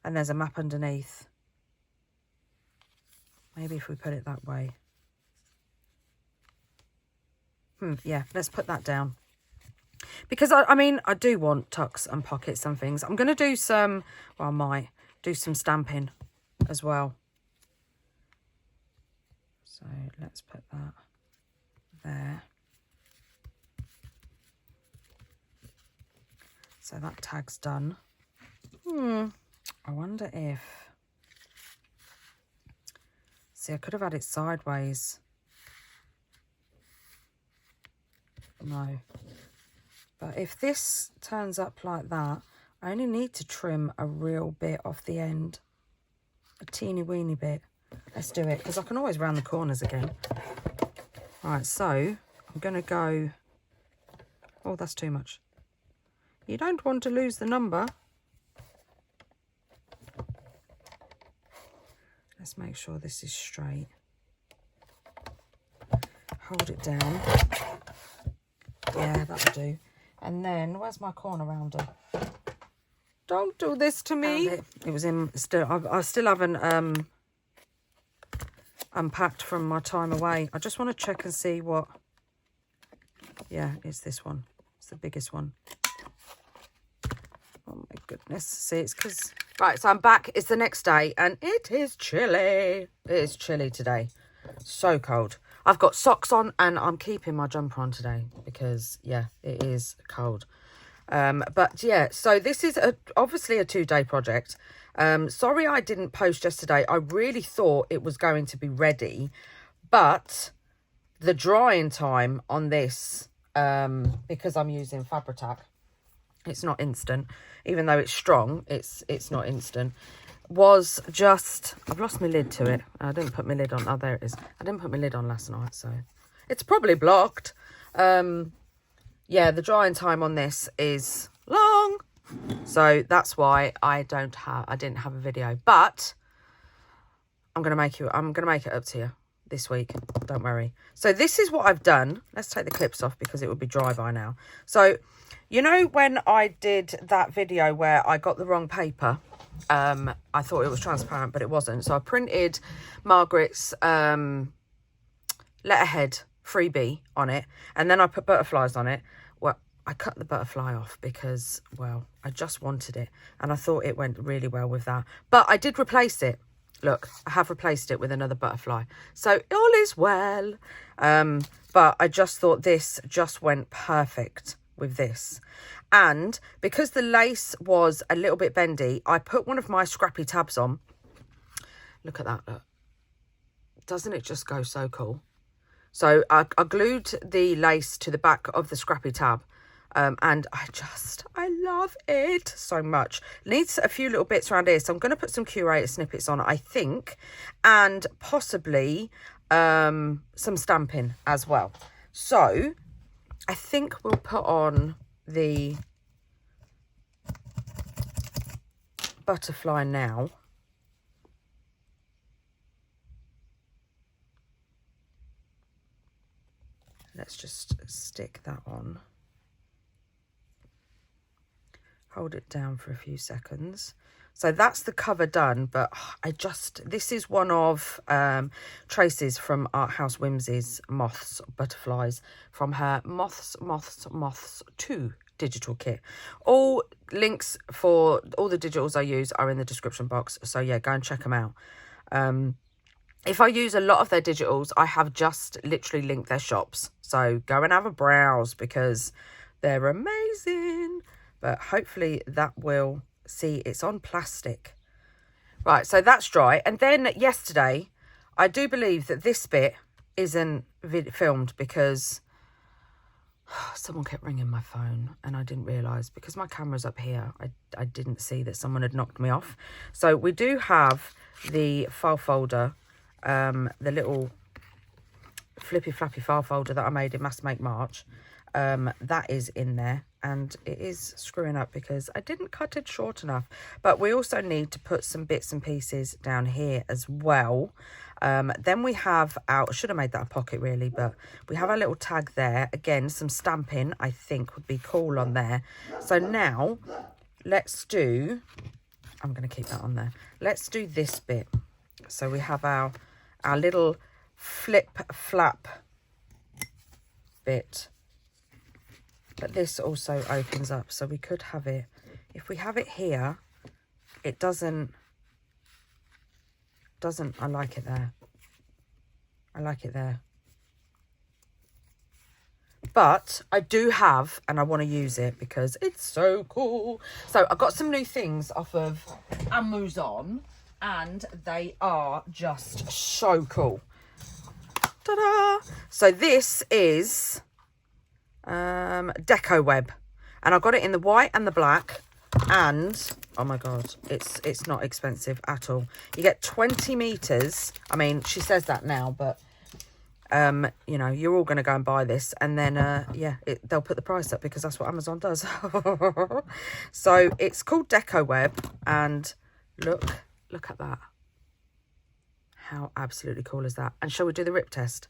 And there's a map underneath. Maybe if we put it that way. Yeah, let's put that down. Because, I mean, I do want tucks and pockets and things. I'm going to do some, well, I might do some stamping as well. So let's put that there. So that tag's done. I wonder if... See, I could have had it sideways. No. But if this turns up like that, I only need to trim a real bit off the end. A teeny weeny bit. Let's do it, because I can always round the corners again. Right, so I'm going to go... Oh, that's too much. You don't want to lose the number. Let's make sure this is straight. Hold it down. Yeah, that'll do. And then, where's my corner rounder? Don't do this to me. It was in still. I still haven't unpacked from my time away. I just want to check and see what. Yeah, it's this one. It's the biggest one. Oh my goodness. See, it's because... Right, so I'm back. It's the next day and it is chilly. It is chilly today. So cold. I've got socks on and I'm keeping my jumper on today because, yeah, it is cold. But, yeah, so this is obviously a 2-day project. Sorry I didn't post yesterday. I really thought it was going to be ready. But the drying time on this, because I'm using Fabri-Tac, it's not instant. Even though it's strong, it's not instant. Was just... I've lost my lid to it. I didn't put my lid on. Oh, there it is. I didn't put my lid on last night, so... It's probably blocked. Yeah, the drying time on this is long. So that's why I didn't have a video. But I'm gonna make it up to you this week. Don't worry. So this is what I've done. Let's take the clips off because it would be dry by now. So you know when I did that video where I got the wrong paper, I thought it was transparent, but it wasn't. So I printed Margreth's letterhead freebie on it, and then I put butterflies on it. Well, I cut the butterfly off because, well, I just wanted it, and I thought it went really well with that. But I did replace it. Look, I have replaced it with another butterfly. So all is well. But I just thought this just went perfect with this. And because the lace was a little bit bendy, I put one of my scrappy tabs on. Look at that, look. Doesn't it just go so cool? So I glued the lace to the back of the scrappy tab. And I love it so much. Needs a few little bits around here. So I'm going to put some curator snippets on, I think. And possibly some stamping as well. So I think we'll put on the butterfly now. Let's just stick that on. Hold it down for a few seconds. So that's the cover done, but this is one of Tracy's from Art House Whimsy's Moths Butterflies from her Moths 2 digital kit. All links for all the digitals I use are in the description box. So yeah, go and check them out. If I use a lot of their digitals, I have just literally linked their shops. So go and have a browse because they're amazing. But hopefully that will... See, it's on plastic. Right, so that's dry. And then yesterday, I do believe that this bit isn't filmed because someone kept ringing my phone and I didn't realise because my camera's up here. I didn't see that someone had knocked me off. So we do have the file folder, the little flippy flappy file folder that I made in Mass Make March. That is in there. And it is screwing up because I didn't cut it short enough. But we also need to put some bits and pieces down here as well. Then we have our... I should have made that a pocket really, but we have our little tag there. Again, some stamping I think would be cool on there. So now let's do... I'm going to keep that on there. Let's do this bit. So we have our little flip flap bit. But this also opens up, so we could have it... If we have it here, it doesn't... I like it there. I like it there. But I do have, and I want to use it because it's so cool. So I've got some new things off of Amazon, and they are just so cool. Ta-da! So this is... Deco Web, and I got it in the white and the black, and oh my god, it's not expensive at all. You get 20 meters. I mean, she says that now, but you know, you're all going to go and buy this, and then yeah, they'll put the price up because that's what Amazon does. So it's called Deco Web, and look at that. How absolutely cool is that? And shall we do the rip test?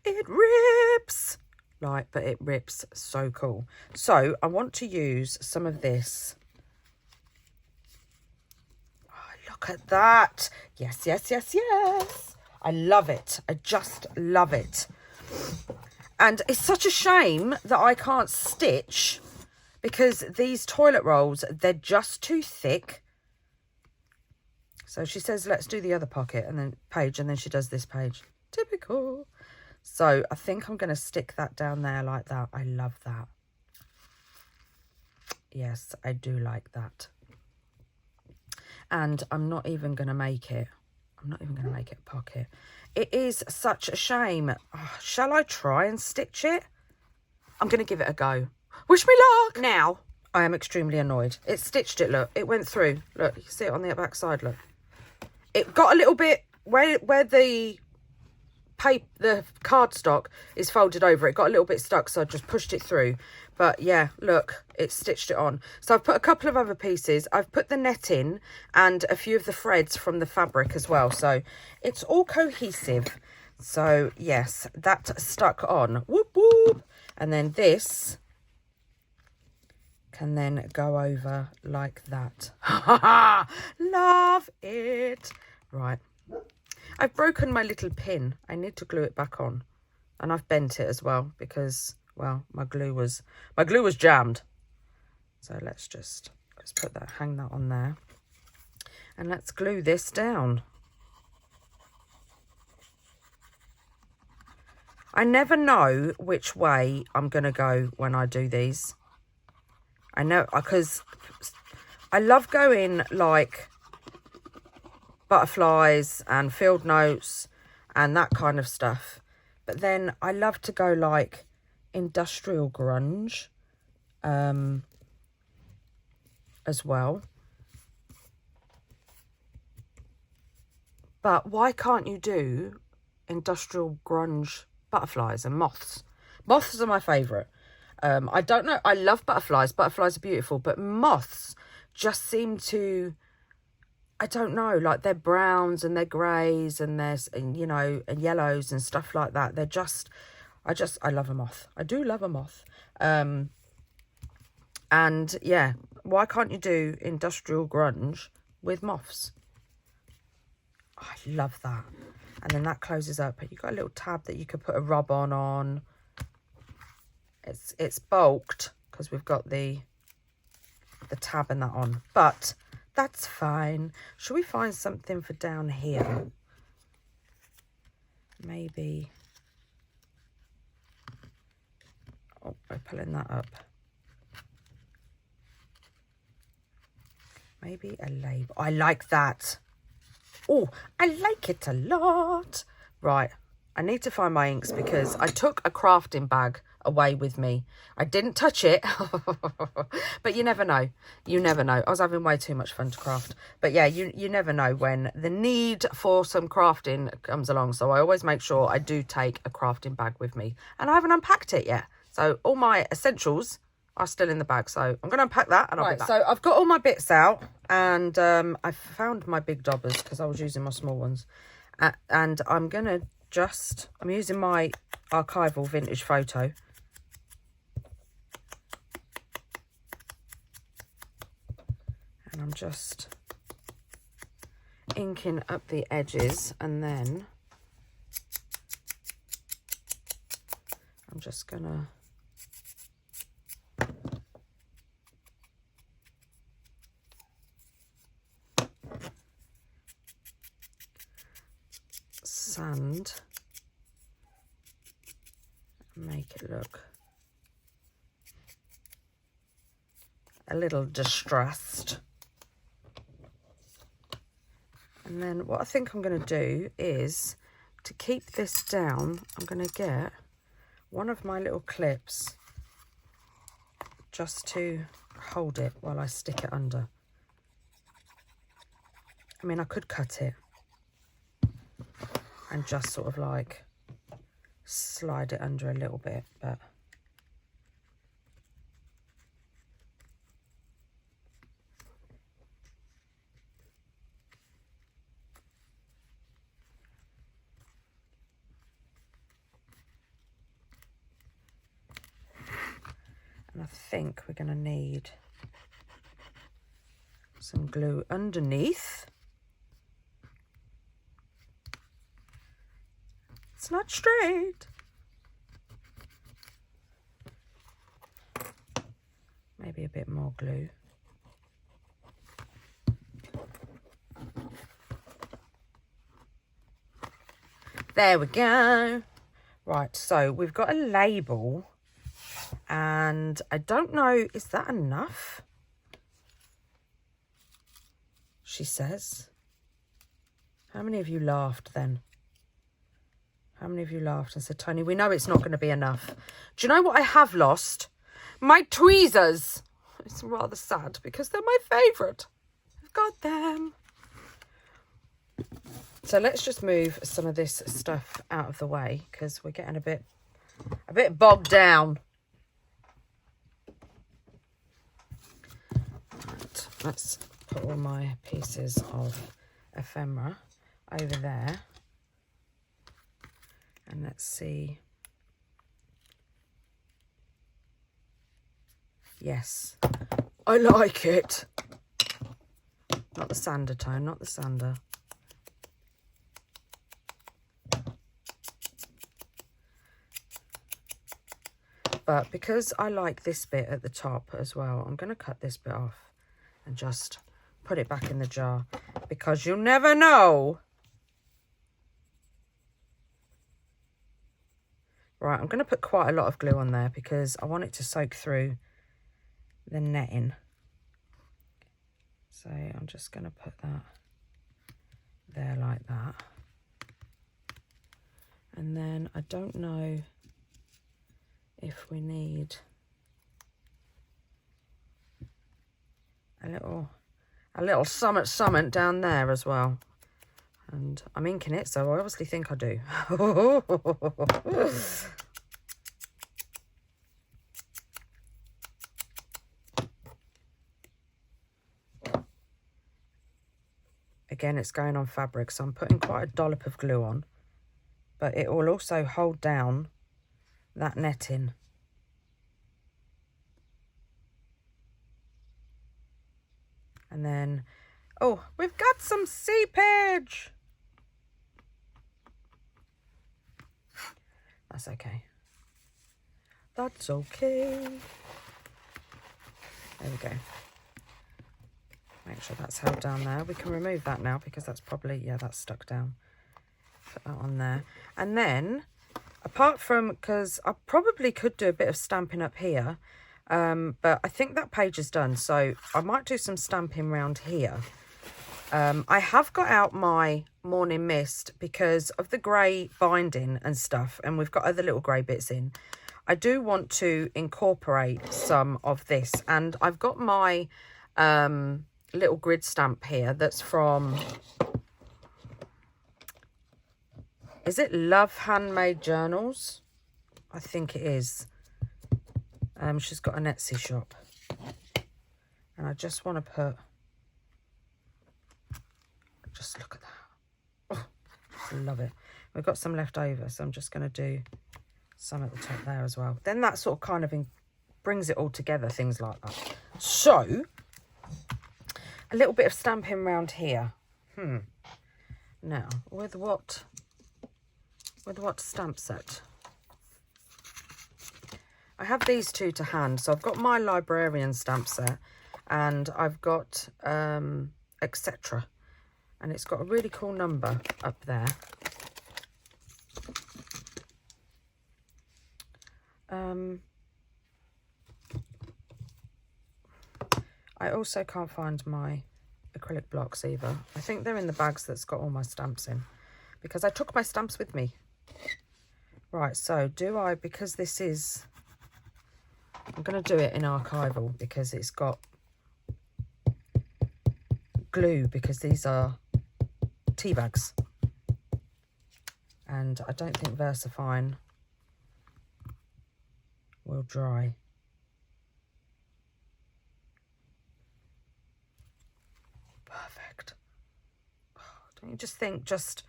It rips. like, but it rips so cool. So I want to use some of this. Oh, look at that. Yes, yes, yes, yes. I love it. I just love it. And it's such a shame that I can't stitch, because these toilet rolls, they're just too thick. So she says, let's do the other pocket and then page, and then she does this page. Typical. So I think I'm going to stick that down there like that. I love that. Yes, I do like that. And I'm not even going to make it. I'm not even going to make it a pocket. It is such a shame. Oh, shall I try and stitch it? I'm going to give it a go. Wish me luck. Now, I am extremely annoyed. It stitched it, look. It went through. Look, you can see it on the back side, look. It got a little bit, where the cardstock is folded over, it got a little bit stuck, so I just pushed it through. But yeah, look, it stitched it on. So I've put a couple of other pieces. I've put the net in and a few of the threads from the fabric as well. So it's all cohesive. So yes, that stuck on. Whoop, whoop. And then this can then go over like that. Love it. Right. I've broken my little pin. I need to glue it back on. And I've bent it as well because, well, my glue was jammed. So let's put that, hang that on there. And let's glue this down. I never know which way I'm going to go when I do these. I know, because I love going like butterflies and field notes and that kind of stuff. But then I love to go like industrial grunge as well. But why can't you do industrial grunge butterflies and moths? Moths are my favourite. I don't know. I love butterflies. Butterflies are beautiful. But moths just seem to, I don't know, like they're browns and they're greys and there's, you know, and yellows and stuff like that. They're just, I love a moth. I do love a moth. And yeah, why can't you do industrial grunge with moths? Oh, I love that. And then that closes up. You've got a little tab that you could put a rub on. It's bulked because we've got the tab and that on. But that's fine. Shall we find something for down here? Maybe. Oh, we're pulling that up. Maybe a label. I like that. Oh, I like it a lot. Right. I need to find my inks because I took a crafting bag away with me. I didn't touch it. But you never know. You never know. I was having way too much fun to craft. But yeah, you never know when the need for some crafting comes along. So I always make sure I do take a crafting bag with me. And I haven't unpacked it yet. So all my essentials are still in the bag. So I'm going to unpack that and I'll be back. So I've got all my bits out and I found my big dobbers because I was using my small ones. And I'm going to I'm using my archival vintage photo. And I'm just inking up the edges and then I'm just gonna sand and make it look a little distressed. And then what I think I'm going to do is, to keep this down, I'm going to get one of my little clips just to hold it while I stick it under. I mean, I could cut it and just sort of like slide it under a little bit, but And I think we're going to need some glue underneath. It's not straight. Maybe a bit more glue. There we go. Right, so we've got a label, and I don't know, is that enough? She says. How many of you laughed then? How many of you laughed and said, Toni, we know it's not going to be enough. Do you know what I have lost? My tweezers. It's rather sad because they're my favourite. I've got them. So let's just move some of this stuff out of the way because we're getting a bit bogged down. Right, let's put all my pieces of ephemera over there. And let's see. Yes, I like it. Not the sander tone, not the sander. But because I like this bit at the top as well, I'm going to cut this bit off and just put it back in the jar because you never know. Right, I'm going to put quite a lot of glue on there because I want it to soak through the netting. So I'm just going to put that there like that. And then I don't know if we need a little summit down there as well. And I'm inking it, so I obviously think I do. Again, it's going on fabric, so I'm putting quite a dollop of glue on, but it will also hold down that netting. And then, oh, we've got some seepage. That's okay. That's okay. There we go. Make sure that's held down there. We can remove that now because that's probably, yeah, that's stuck down. Put that on there. And then, apart from, because I probably could do a bit of stamping up here, but I think that page is done. So I might do some stamping around here. I have got out my Morning Mist because of the grey binding and stuff, and we've got other little grey bits in. I do want to incorporate some of this, and I've got my little grid stamp here that's from, is it Love Handmade Journals? I think it is. She's got an Etsy shop, and I just want to put, just look at that. Oh, I love it. We've got some left over, so I'm just going to do some at the top there as well. Then that sort of kind of brings it all together, things like that. So a little bit of stamping around here. Now, with what stamp set? I have these two to hand. So I've got my Librarian stamp set, and I've got etc. And it's got a really cool number up there. I also can't find my acrylic blocks either. I think they're in the bags that's got all my stamps in, because I took my stamps with me. Right, so do I, because this is, I'm going to do it in archival because it's got glue, because these are tea bags. And I don't think VersaFine will dry. Perfect. Oh, don't you just think just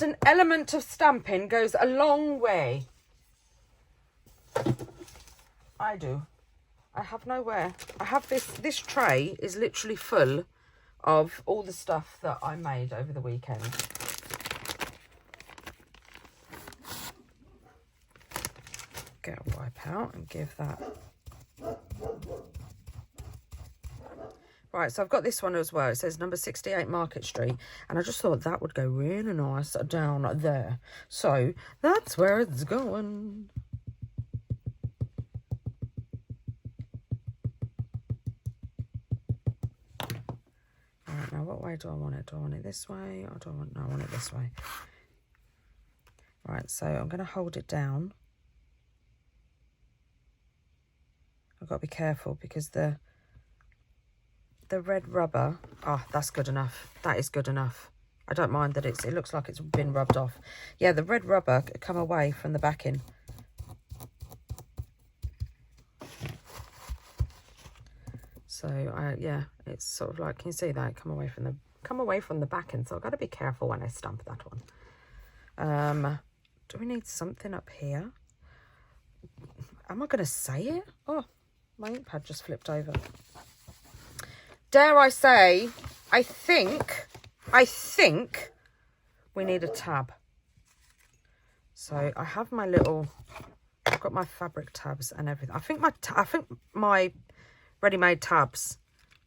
an element of stamping goes a long way? I do. I have nowhere. I have this tray is literally full of all the stuff that I made over the weekend. Get a wipe out and give that. Right, so I've got this one as well. It says number 68 Market Street, and I just thought that would go really nice down there. So that's where it's going. Alright, now what way do I want it? Do I want it this way? Or do I want, no, I want it this way. Right, so I'm going to hold it down. I've got to be careful because the red rubber, that's good enough. That is good enough. I don't mind that it looks like it's been rubbed off. Yeah, the red rubber come away from the backing. So yeah, it's sort of like, can you see that? Come away from the backing. So I've got to be careful when I stamp that one. Do we need something up here? Am I going to say it? Oh, my ink pad just flipped over. Dare I say, I think we need a tab. So I have my I've got my fabric tabs and everything. I think my ready-made tabs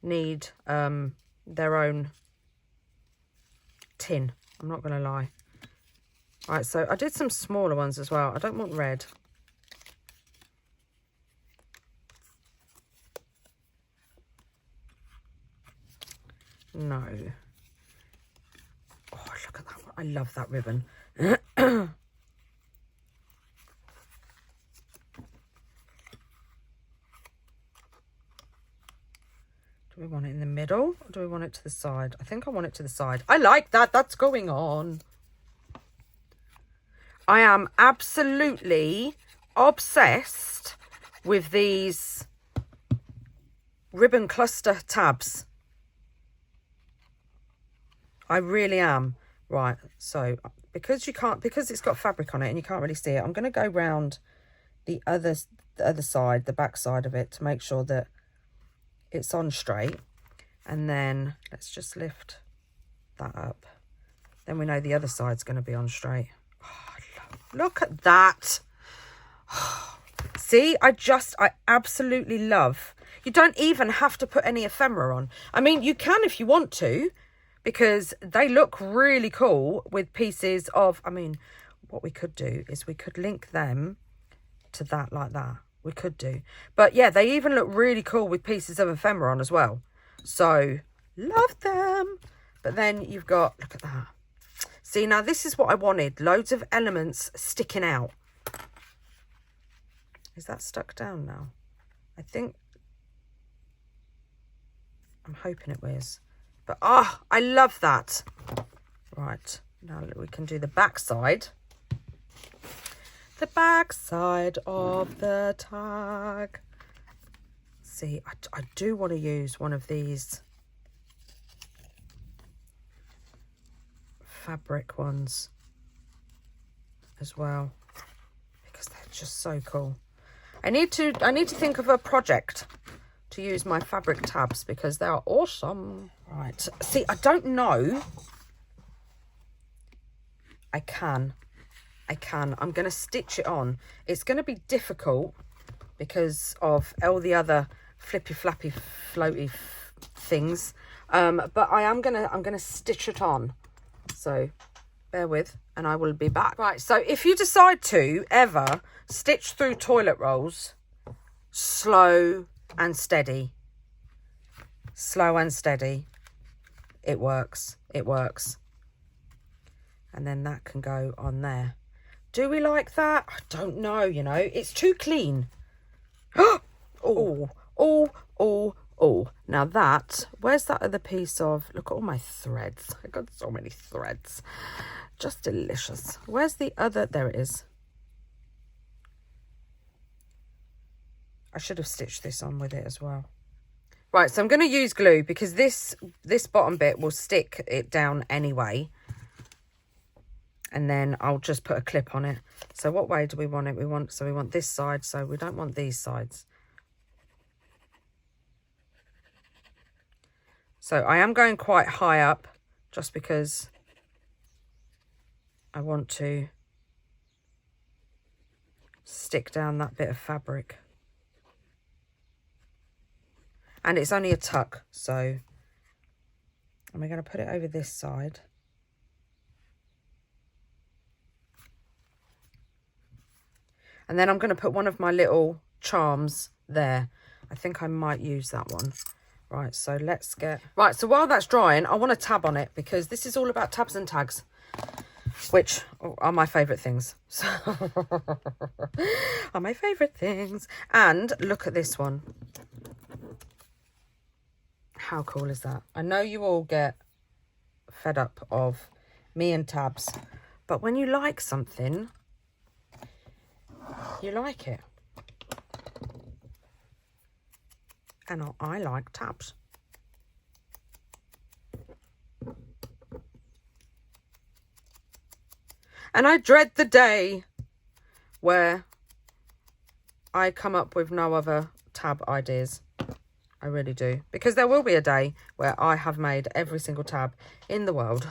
need their own tin. I'm not going to lie. Right, so I did some smaller ones as well. I don't want red. No. Oh, look at that one. I love that ribbon. Do we want it in the middle or do we want it to the side? I think I want it to the side. I like that. That's going on. I am absolutely obsessed with these ribbon cluster tabs. I really am. Right, so because it's got fabric on it and you can't really see it, I'm going to go round the other side, the back side of it, to make sure that it's on straight. And then let's just lift that up. Then we know the other side's going to be on straight. Oh, look at that. See, I absolutely love. You don't even have to put any ephemera on. I mean, you can if you want to, because they look really cool with pieces of, I mean, what we could do is we could link them to that like that. We could do. But yeah, they even look really cool with pieces of ephemera on as well. So, love them. But then you've got, look at that. See, now this is what I wanted. Loads of elements sticking out. Is that stuck down now? I think, I'm hoping it is. But, I love that. Right, now we can do the back side. The back side of the tag. See, I do want to use one of these fabric ones as well, because they're just so cool. I need to think of a project to use my fabric tabs because they are awesome. Right, see, I don't know. I can. I'm going to stitch it on. It's going to be difficult because of all the other flippy flappy floaty things. But I'm going to stitch it on. So bear with and I will be back. Right, so if you decide to ever stitch through toilet rolls, slow and steady. Slow and steady. It works. It works. And then that can go on there. Do we like that? I don't know, you know. It's too clean. Oh. Now that, where's that other piece of, look at all my threads. I got so many threads. Just delicious. Where's the other, there it is. I should have stitched this on with it as well. Right, so I'm going to use glue because this bottom bit will stick it down anyway. And then I'll just put a clip on it. So what way do we want it? We want this side, so we don't want these sides. So I am going quite high up just because I want to stick down that bit of fabric. And it's only a tuck, so and we're going to put it over this side. And then I'm going to put one of my little charms there. I think I might use that one. Right, so let's get... Right, so while that's drying, I want to tab on it because this is all about tabs and tags, which are my favourite things. So are my favourite things. And look at this one. How cool is that? I know you all get fed up of me and tabs, but when you like something... you like it. And I like tabs. And I dread the day where I come up with no other tab ideas. I really do. Because there will be a day where I have made every single tab in the world.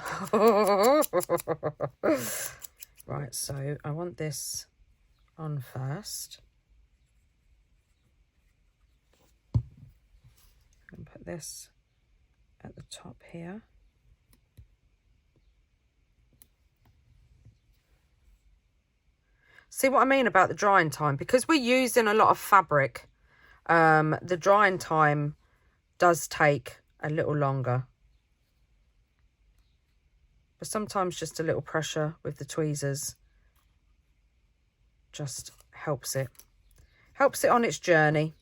Right, so I want this on first. And put this at the top here. See what I mean about the drying time? Because we're using a lot of fabric, the drying time does take a little longer. But sometimes just a little pressure with the tweezers just helps it on its journey.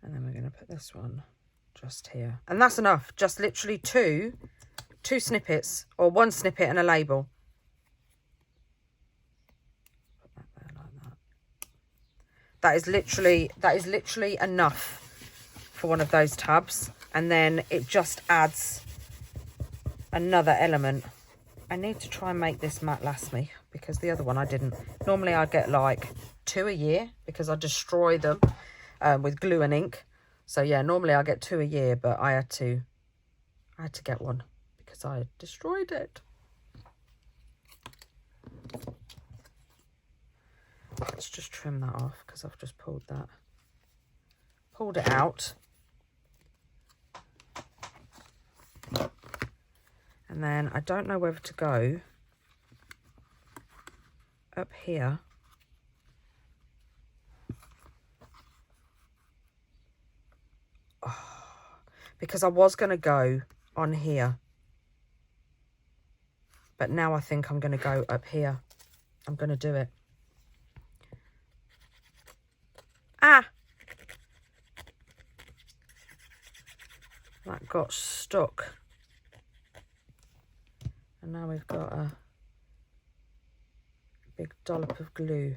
And then we're going to put this one just here, and that's enough. Just literally two snippets, or one snippet and a label. Put that there like that. That is literally enough for one of those tabs, and then it just adds another element. I need to try and make this mat last me, because the other one I didn't. Normally I get like 2 a year because I destroy them with glue and ink. So yeah, normally I get 2 a year, but I had to get one because I destroyed it. Let's just trim that off because I've just pulled it out. And then I don't know whether to go up here. Oh, because I was going to go on here. But now I think I'm going to go up here. I'm going to do it. Ah! That got stuck. And now we've got a big dollop of glue.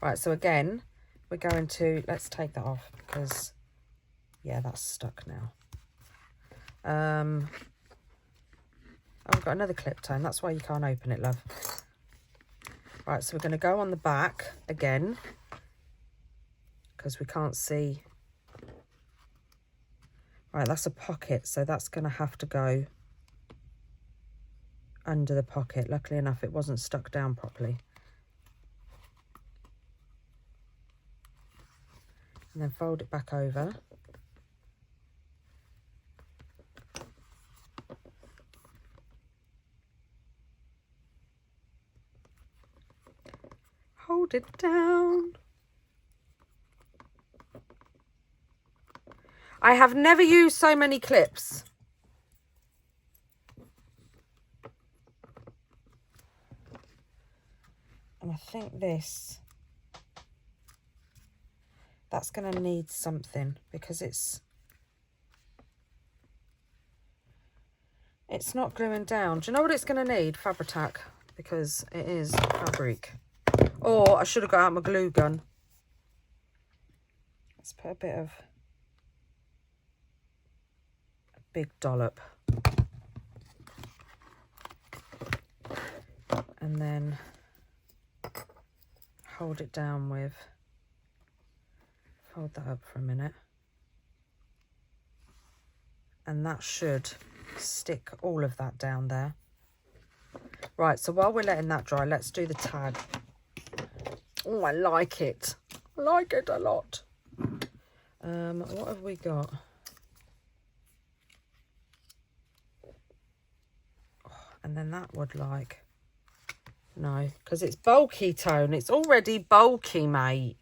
Right, so again, we're going to, let's take that off because, yeah, that's stuck now. Oh, I've got another clip, Tone. That's why you can't open it, love. Right, so we're going to go on the back again because we can't see. Right, that's a pocket, so that's going to have to go under the pocket. Luckily enough, it wasn't stuck down properly. And then fold it back over. Hold it down. I have never used so many clips. And I think that's going to need something because it's not gluing down. Do you know what it's going to need? Fabri-Tac, because it is fabric. Or I should have got out my glue gun. Let's put a bit of big dollop. And then hold it down with, fold that up for a minute. And that should stick all of that down there. Right, so while we're letting that dry, let's do the tag. Oh, I like it. I like it a lot. What have we got? Oh, and then that would like... No, because it's bulky, Tone. It's already bulky, mate.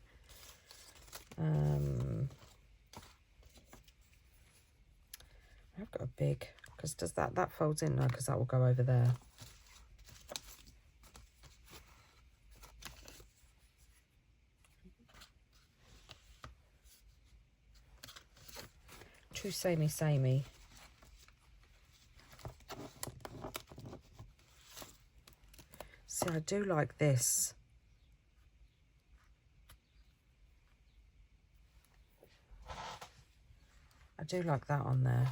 I've got a big... Because does that folds in? No, because that will go over there. Too samey. See, I do like this. I do like that on there.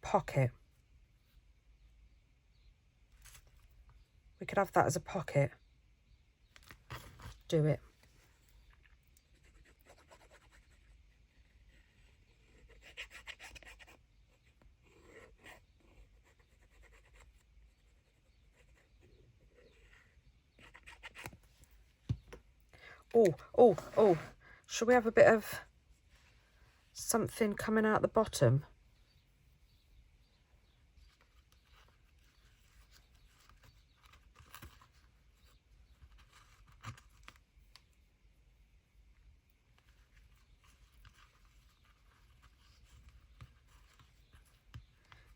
Pocket. We could have that as a pocket. Do it. Oh, shall we have a bit of something coming out the bottom?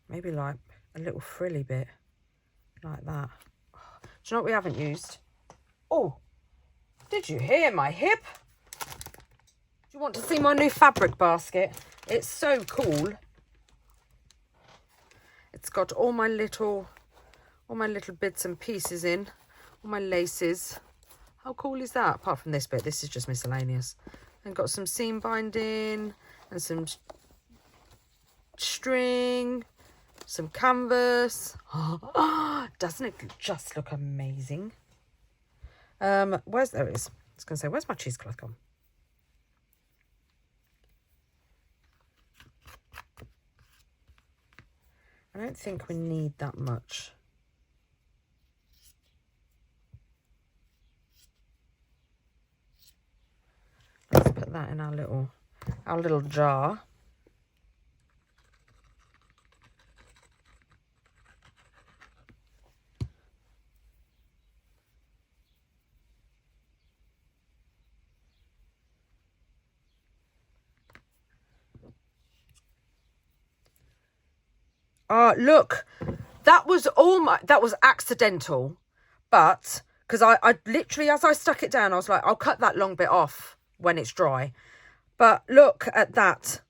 Maybe like a little frilly bit, like that. Oh, do you know what we haven't used? Oh, did you hear my hip? Do you want to see my new fabric basket? It's so cool. It's got all my little bits and pieces in, all my laces. How cool is that? Apart from this bit, this is just miscellaneous. And got some seam binding and some string, some canvas. Doesn't it just look amazing? There it is. I was going to say, where's my cheesecloth gone? I don't think we need that much. Let's put that in our little jar. Look, that was accidental, but because I literally, as I stuck it down, I was like, I'll cut that long bit off when it's dry. But look at that.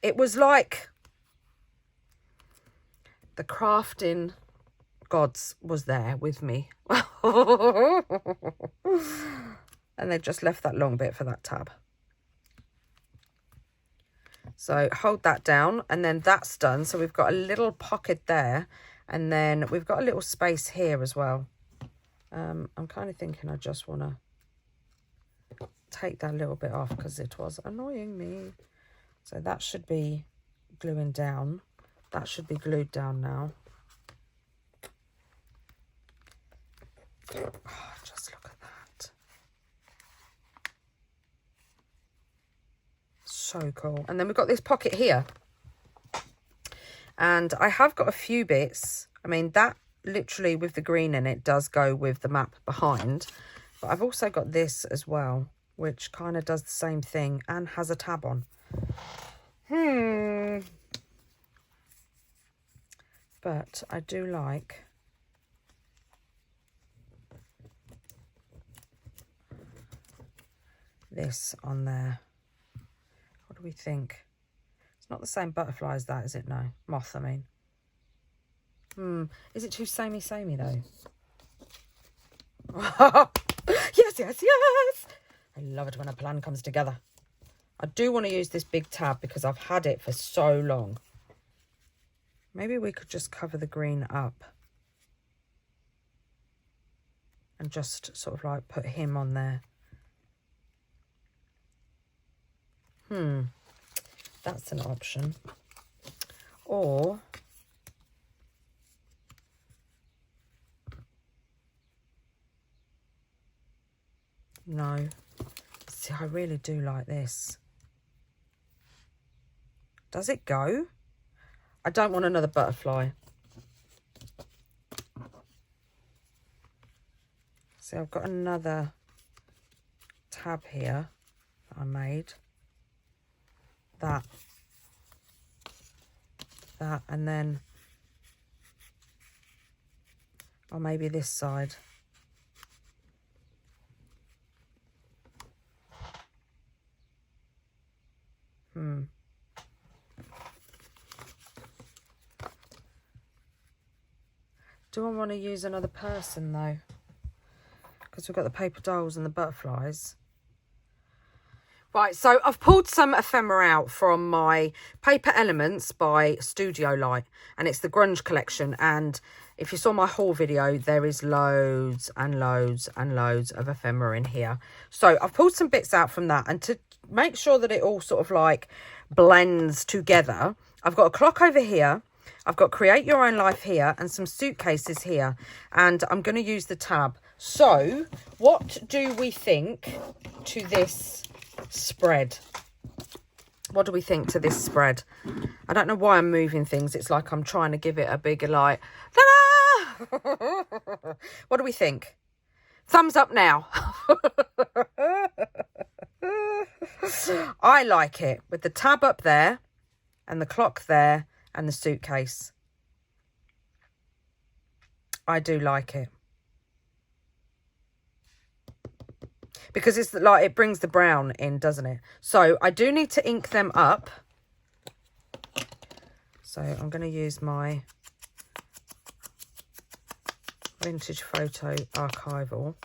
It was like the crafting gods was there with me. And they just left that long bit for that tab. So hold that down, and then that's done. So we've got a little pocket there, and then we've got a little space here as well. I'm kind of thinking I just want to take that little bit off because it was annoying me. So that should be gluing down. That should be glued down now. Oh, just look at that. So cool. And then we've got this pocket here. And I have got a few bits. I mean, that literally with the green in it does go with the map behind. But I've also got this as well, which kind of does the same thing and has a tab on. But I do like this on there. What do we think? It's not the same butterfly as that, is it? No. Moth, I mean. Is it too samey though? Yes. I love it when a plan comes together. I do want to use this big tab because I've had it for so long. Maybe we could just cover the green up. And just sort of like put him on there. That's an option. Or no. See, I really do like this. Does it go? I don't want another butterfly. See, I've got another tab here that I made. That, and then, or maybe this side. Do I want to use another person though? Because we've got the paper dolls and the butterflies. Right, so I've pulled some ephemera out from my Paper Elements by Studio Light, and it's the Grunge collection. And if you saw my haul video, there is loads and loads and loads of ephemera in here. So I've pulled some bits out from that, and to make sure that it all sort of like blends together, I've got a clock over here, I've got Create Your Own Life here, and some suitcases here, and I'm going to use the tab. So what do we think to this spread? What do we think to this spread? I don't know why I'm moving things. It's like I'm trying to give it a bigger like ta-da! What do we think? Thumbs up now. I like it with the tab up there and the clock there and the suitcase. I do like it. Because it's like it brings the brown in, doesn't it? So I do need to ink them up. So I'm going to use my vintage photo archival.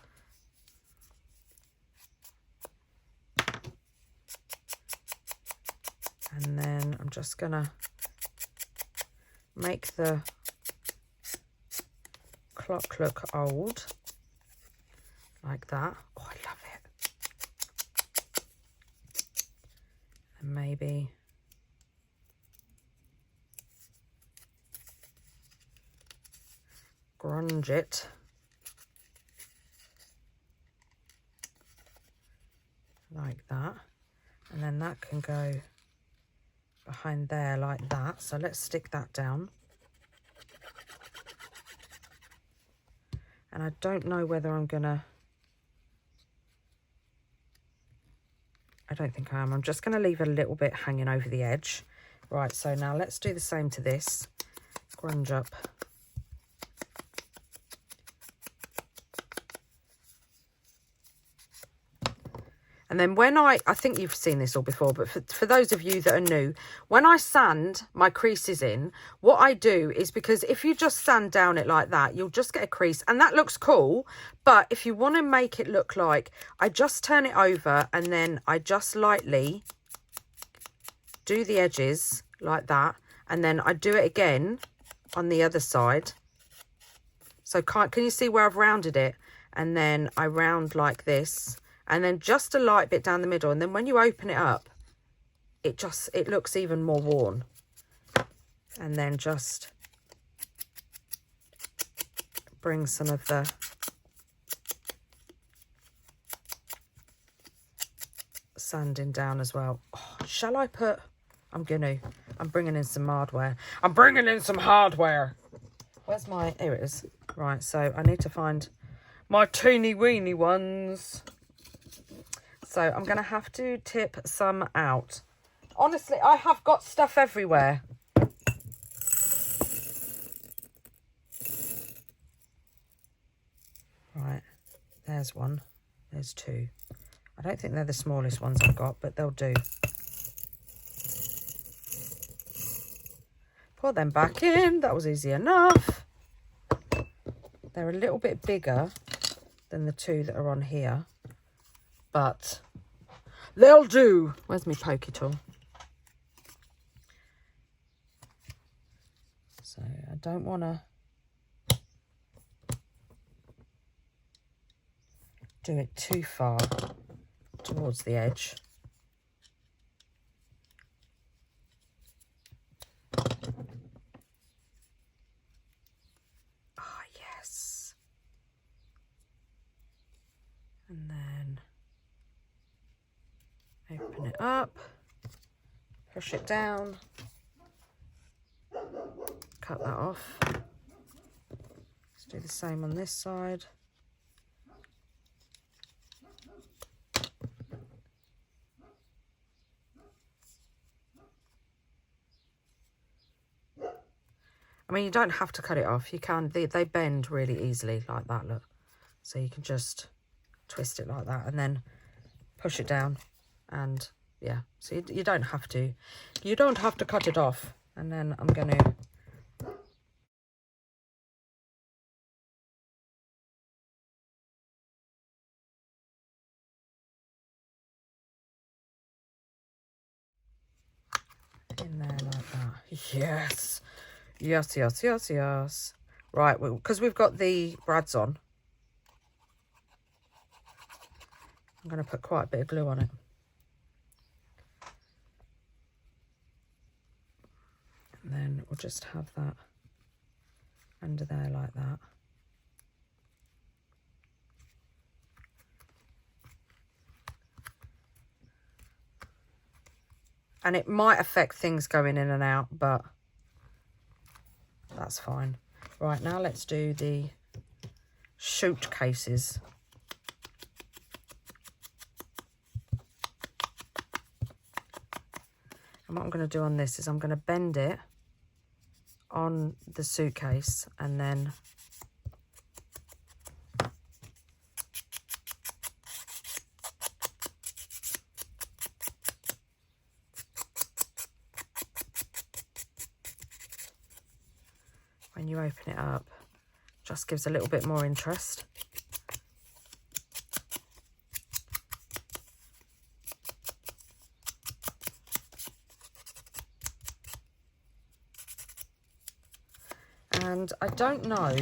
And then I'm just going to make the clock look old. Like that. Oh, I love it. And maybe grunge it. Like that. And then that can go behind there like that. So let's stick that down. And I don't know whether I'm gonna, I don't think I am. I'm just going to leave a little bit hanging over the edge. Right, so now let's do the same to this. Grunge up. And then when I think you've seen this all before, but for those of you that are new, when I sand my creases in, what I do is, because if you just sand down it like that, you'll just get a crease, and that looks cool. But if you want to make it look like, I just turn it over and then I just lightly do the edges like that, and then I do it again on the other side. So can you see where I've rounded it? And then I round like this. And then just a light bit down the middle. And then when you open it up, it looks even more worn. And then just bring some of the sanding down as well. Oh, shall I put... I'm bringing in some hardware. I'm bringing in some hardware. Where's my... Here it is. Right, so I need to find my teeny weeny ones. So I'm going to have to tip some out. Honestly, I have got stuff everywhere. Right, there's one. There's two. I don't think they're the smallest ones I've got, but they'll do. Pour them back in. That was easy enough. They're a little bit bigger than the two that are on here. but they'll do. Where's my pokey tool? So I don't want to do it too far towards the edge. Ah, yes. And then open it up, push it down, cut that off. Let's do the same on this side. I mean, you don't have to cut it off. You can, they bend really easily like that, look. So you can just twist it like that and then push it down. And yeah, so you don't have to. You don't have to cut it off. And then I'm going to in there like that. Yes. Yes, yes, yes, yes. Right, because we've got the brads on, I'm going to put quite a bit of glue on it. And then we'll just have that under there like that. And it might affect things going in and out, but that's fine. Right, now let's do the shoot cases. And what I'm going to do on this is I'm going to bend it on the suitcase and then when you open it up, just gives a little bit more interest. And I don't know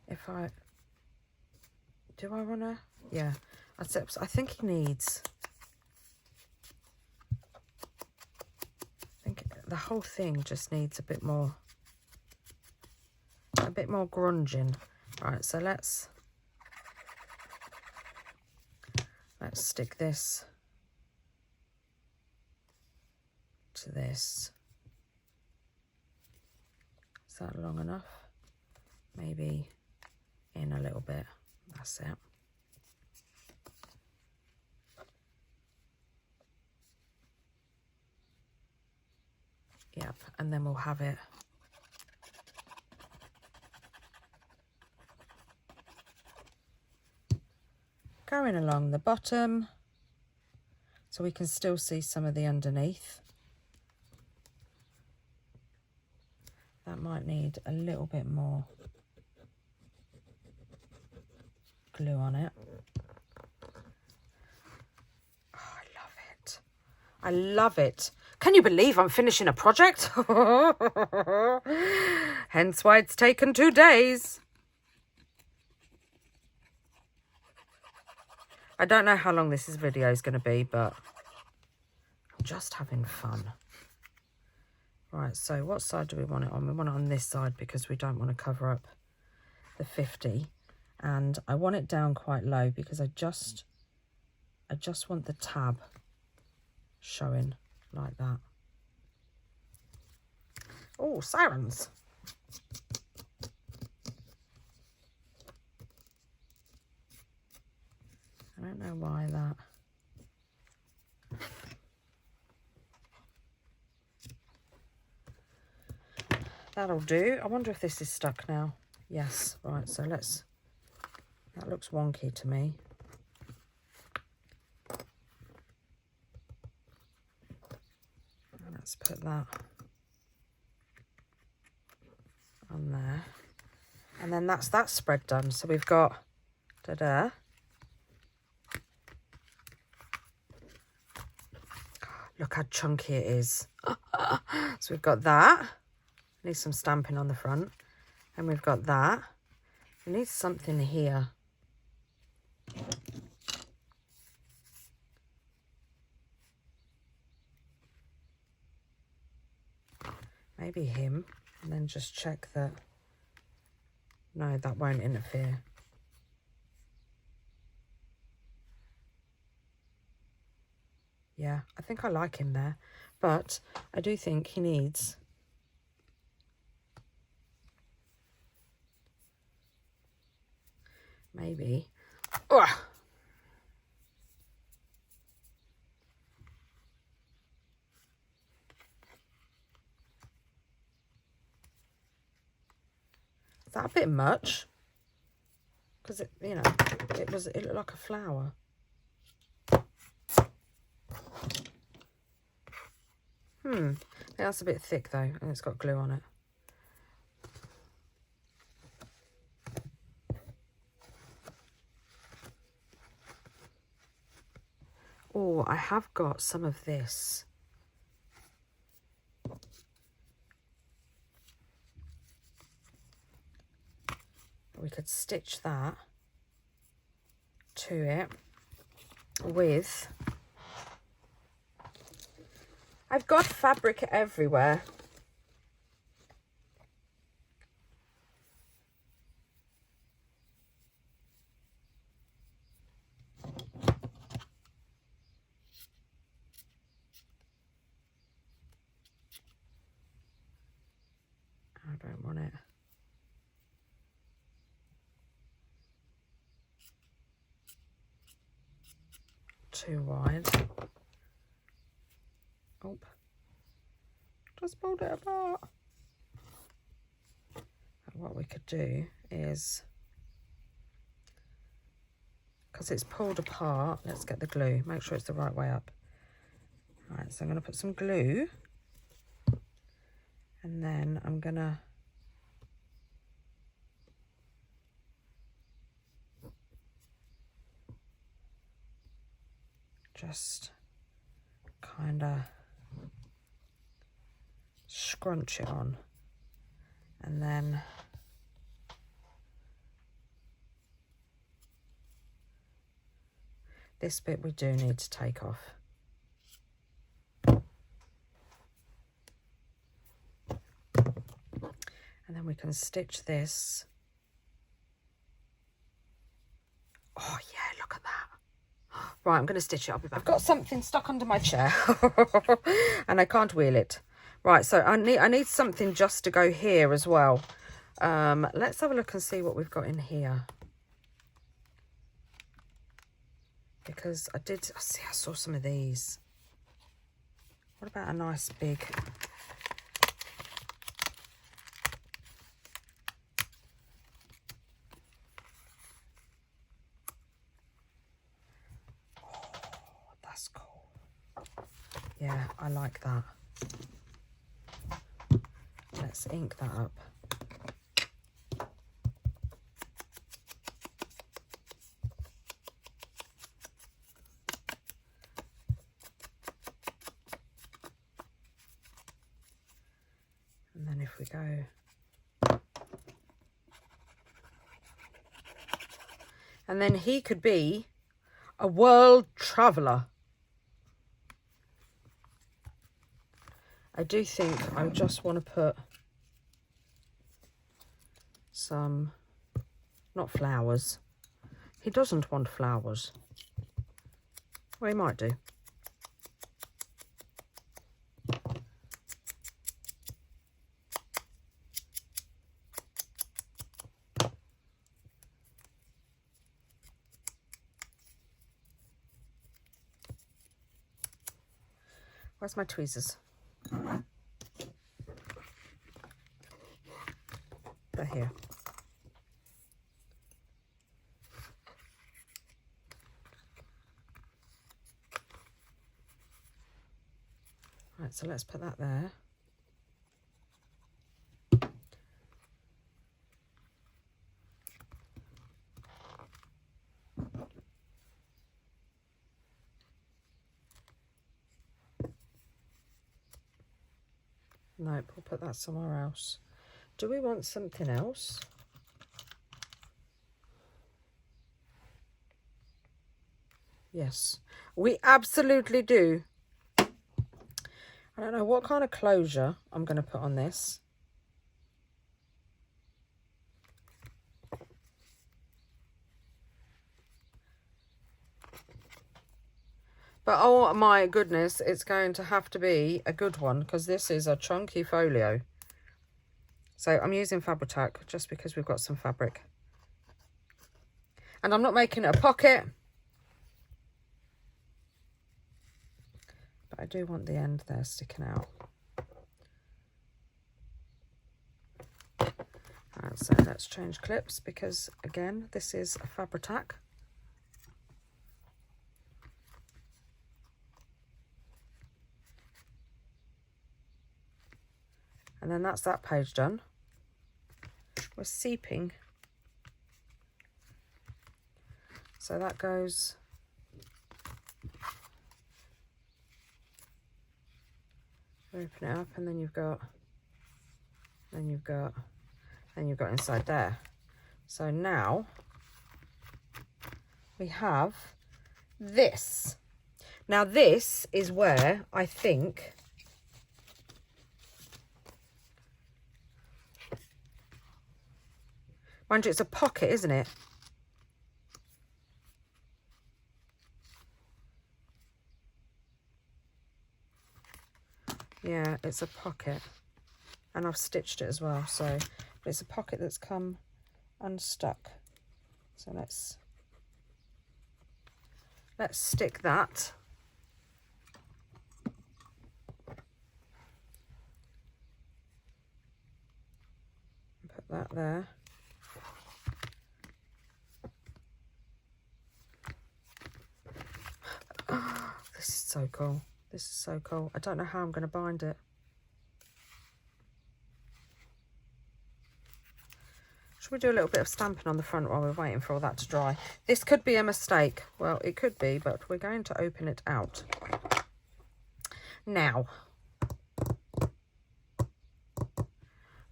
if I want to, yeah, I think he needs, I think the whole thing just needs a bit more grunging. Right, so let's stick this to this. Is that long enough? Maybe in a little bit. That's it. Yep, and then we'll have it going along the bottom so we can still see some of the underneath. That might need a little bit more glue on it. Oh, I love it. I love it. Can you believe I'm finishing a project? Hence why it's taken 2 days. I don't know how long this video is going to be, but I'm just having fun. Right, so what side do we want it on? We want it on this side because we don't want to cover up the 50. And I want it down quite low because I just want the tab showing like that. Oh, sirens. I don't know why that. That'll do. I wonder if this is stuck now. Yes, right, so let's, that looks wonky to me. Let's put that on there. And then that's that spread done. So we've got, da-da. Look how chunky it is. So we've got that. Need some stamping on the front. And we've got that. We need something here. Maybe him. And then just check that. No, that won't interfere. Yeah, I think I like him there. But I do think he needs... maybe... Ugh. Is that a bit much? Because it, you know, it looked like a flower. That's a bit thick though, and it's got glue on it. Oh, I have got some of this. We could stitch that to it with... I've got fabric everywhere. I don't want it. Too wide. Oh, just pulled it apart. What we could do is, because it's pulled apart, let's get the glue. Make sure it's the right way up. All right, so I'm going to put some glue, and then I'm going to just kind of scrunch it on, and then this bit we do need to take off. And then we can stitch this. Oh yeah, look at that. Right, I'm going to stitch it. I'll be back. I've got something stuck under my chair and I can't wheel it. Right, so I need something just to go here as well. Let's have a look and see what we've got in here. Because I saw some of these. What about a nice big... That's cool. Yeah, I like that. Let's ink that up. And then if we go... And then he could be a world traveller. I do think I just want to put some, not flowers. He doesn't want flowers. Well, he might do. Where's my tweezers? They're here. Right, so let's put that there. Nope, we'll put that somewhere else. Do we want something else? Yes, we absolutely do. I don't know what kind of closure I'm going to put on this. But oh my goodness, it's going to have to be a good one because this is a chunky folio. So I'm using Fabri-Tac just because we've got some fabric. And I'm not making it a pocket. But I do want the end there sticking out. Alright, so let's change clips because again, this is a Fabri-Tac. And then that's that page done. We're seeping. So that goes open it up, and then you've got inside there. So now we have this. Now this is where I think mind you, it's a pocket, isn't it? Yeah, it's a pocket. And I've stitched it as well, so but it's a pocket that's come unstuck. So let's stick that. Put that there. Oh, this is so cool. This is so cool. I don't know how I'm going to bind it. Should we do a little bit of stamping on the front while we're waiting for all that to dry? This could be a mistake. Well, it could be, but we're going to open it out. Now,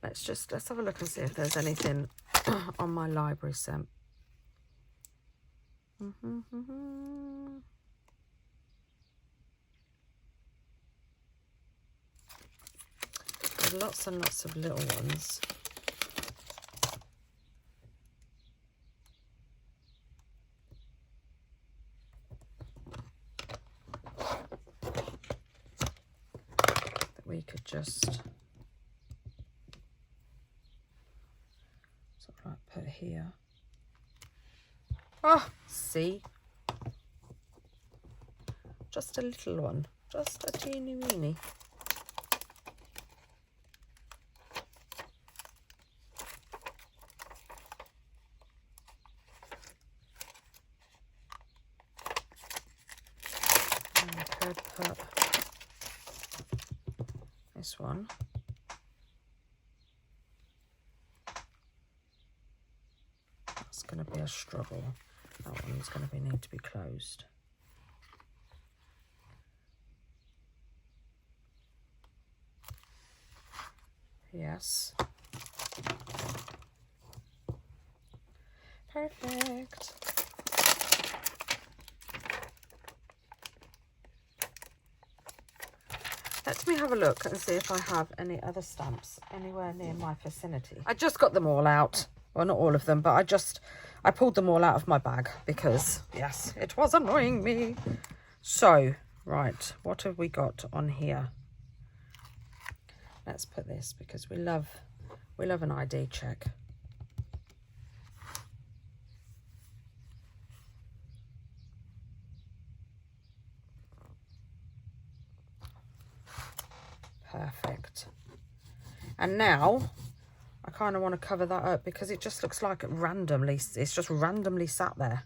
let's have a look and see if there's anything on my library scent. There's lots and lots of little ones. That we could just sort of like put here. Oh, see? Just a little one. Just a teeny weeny. Put this one. That's going to be a struggle. That one's going to need to be closed. Yes. Perfect. Let me have a look and see if I have any other stamps anywhere near my vicinity. I just got them all out. Well, not all of them, but I pulled them all out of my bag because, yes, it was annoying me. So, right, what have we got on here? Let's put this because we love an ID check. Perfect. And now I kind of want to cover that up because it just looks like it's just randomly sat there.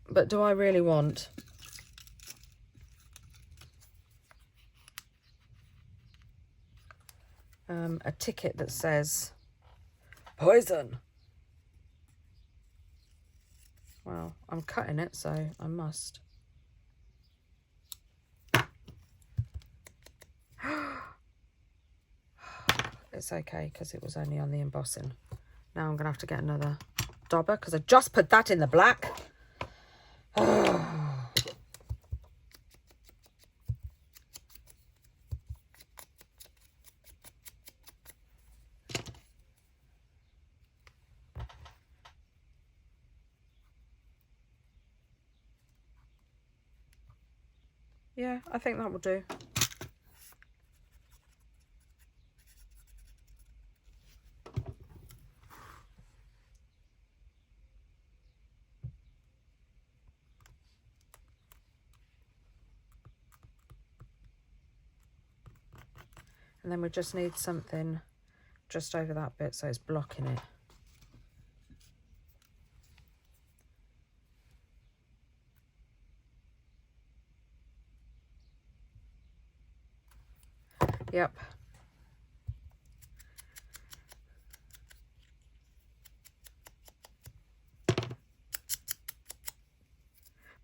But do I really want a ticket that says poison? Well, I'm cutting it, so I must. It's okay, because it was only on the embossing. Now I'm going to have to get another dauber, because I just put that in the black. Yeah, I think that will do. And then we just need something just over that bit so it's blocking it. Yep.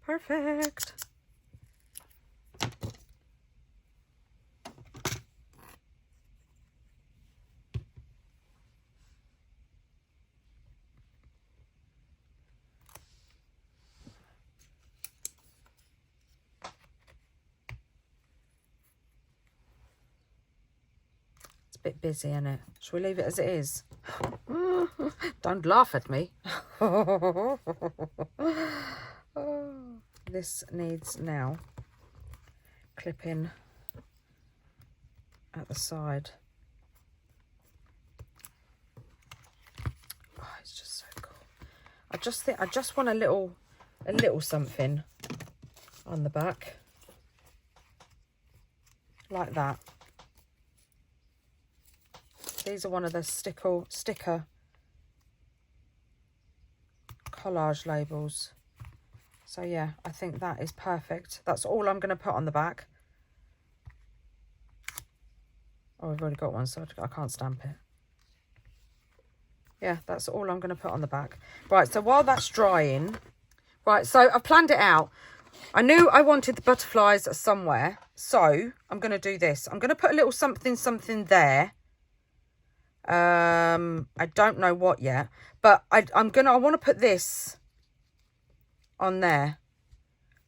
Perfect. Bit busy, isn't it? Shall we leave it as it is? Don't laugh at me. This needs now clipping at the side. Oh, it's just so cool. I just want a little something on the back like that. These are one of the sticker collage labels. So yeah, I think that is perfect. That's all I'm going to put on the back. Oh, we've already got one, so I can't stamp it. Yeah, that's all I'm going to put on the back. Right, so while that's drying, right, so I've planned it out. I knew I wanted the butterflies somewhere, so I'm going to do this. I'm going to put a little something there. I don't know what yet, but I want to put this on there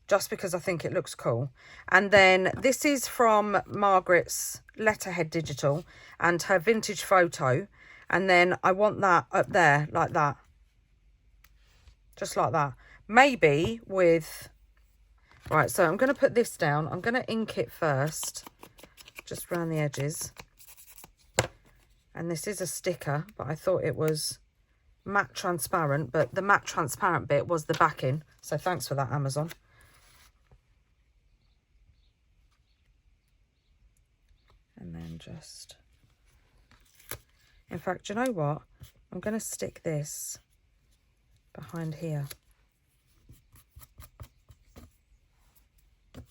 just because I think it looks cool. And then this is from Margreth's Letterhead Digital and her vintage photo, and then I want that up there like that, just like that, maybe with, right, so I'm going to put this down. I'm going to ink it first just around the edges. And this is a sticker, but I thought it was matte transparent, but the matte transparent bit was the backing. So thanks for that, Amazon. And then just, in fact, you know what? I'm going to stick this behind here.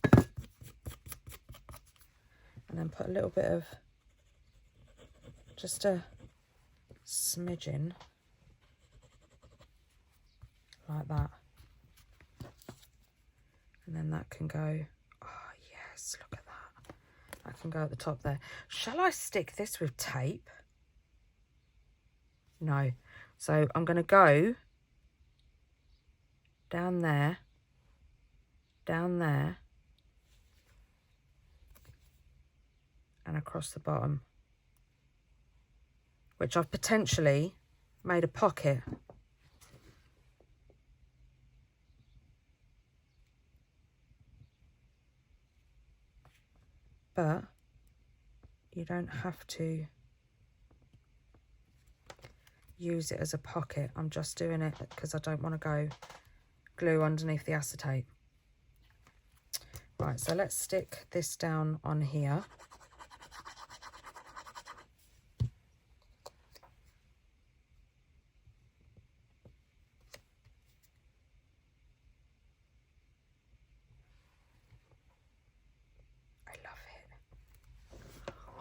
And then put a little bit of, just a smidgen like that, and then that can go, oh yes, look at that, that can go at the top there. Shall I stick this with tape? No. So I'm going to go down there, and across the bottom, which I've potentially made a pocket. But you don't have to use it as a pocket. I'm just doing it because I don't want to go glue underneath the acetate. Right, so let's stick this down on here.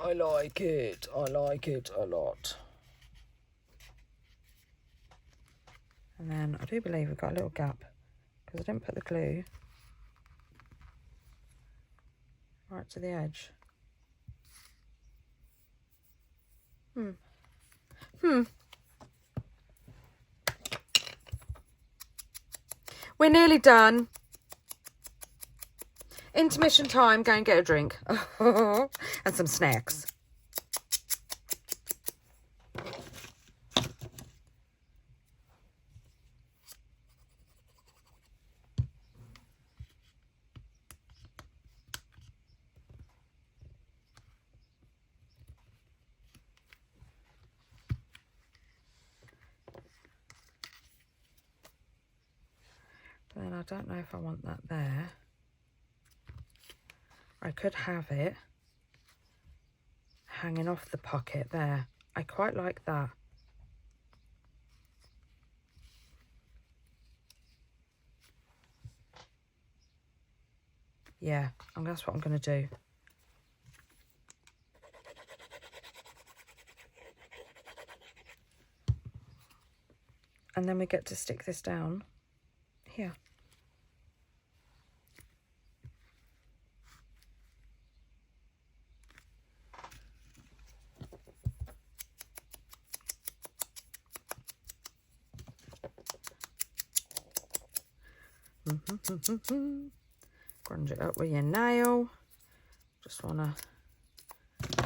I like it. I like it a lot. And then I do believe we've got a little gap because I didn't put the glue right to the edge. We're nearly done. Intermission time, go and get a drink. And some snacks. Then I don't know if I want that there. I could have it hanging off the pocket there. I quite like that. Yeah, and that's what I'm going to do. And then we get to stick this down here. Grunge it up with your nail. Just want to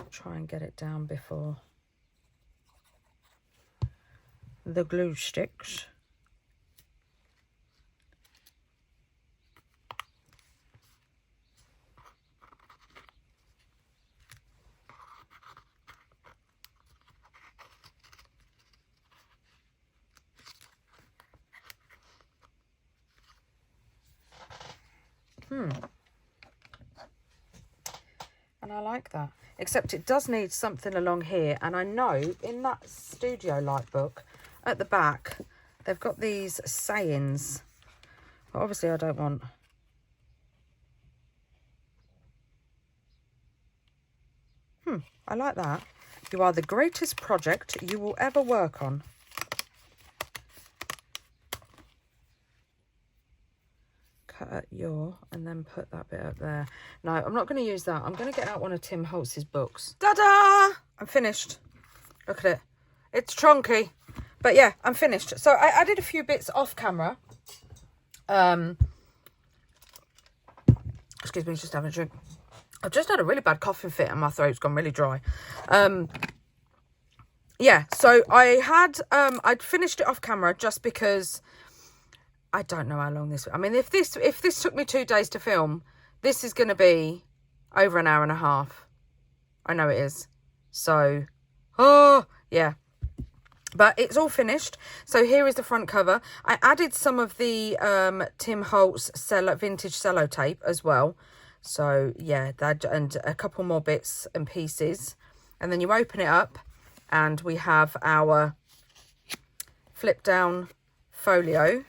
try and get it down before the glue sticks. And I like that, except it does need something along here. And I know in that studio light book at the back, they've got these sayings. But obviously I don't want. I like that. You are the greatest project you will ever work on. Cut at your, and then put that bit up there. No, I'm not going to use that. I'm going to get out one of Tim Holtz's books. Ta-da! I'm finished. Look at it. It's chunky. But yeah, I'm finished. So I added a few bits off camera. Excuse me, just having a drink. I've just had a really bad coughing fit and my throat's gone really dry. Yeah, so I had, I'd finished it off camera just because I don't know how long this, I mean, if this took me 2 days to film, this is going to be over an hour and a half. I know it is. So, oh, yeah. But it's all finished. So here is the front cover. I added some of the Tim Holtz vintage cello tape as well. So, yeah, that and a couple more bits and pieces. And then you open it up and we have our flip down folio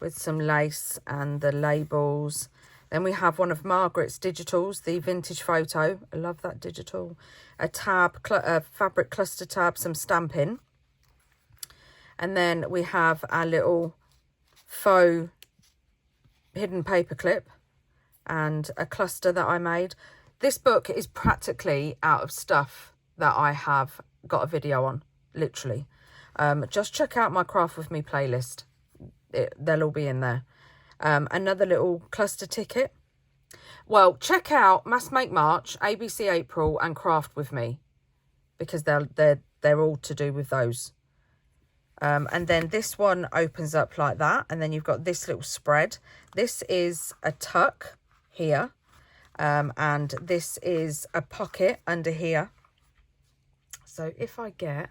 with some lace and the labels. Then we have one of Margreth's digitals, the vintage photo. I love that digital. A tab, a fabric cluster tab, some stamping. And then we have our little faux hidden paper clip and a cluster that I made. This book is practically out of stuff that I have got a video on, literally. Just check out my Craft With Me playlist. They'll all be in there. Another little cluster ticket. Well, check out Mass Make March, ABC April and Craft With Me, because they're all to do with those. And then this one opens up like that, and then you've got this little spread. This is a tuck here, and this is a pocket under here. So if I get,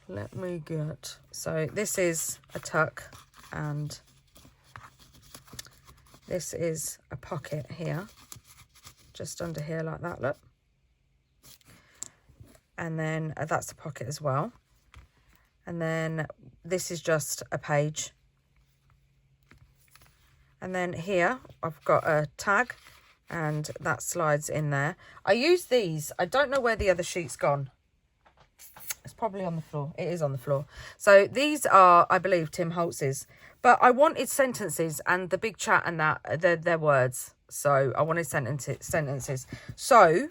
let me get, so this is a tuck and this is a pocket here, just under here like that, look. And then that's a pocket as well. And then this is just a page. And then here I've got a tag and that slides in there. I use these. I don't know where the other sheet's gone. It's probably on the floor. It is on the floor. So these are, I believe, Tim Holtz's. But I wanted sentences, and the big chat and that, they're words. So I wanted sentences. So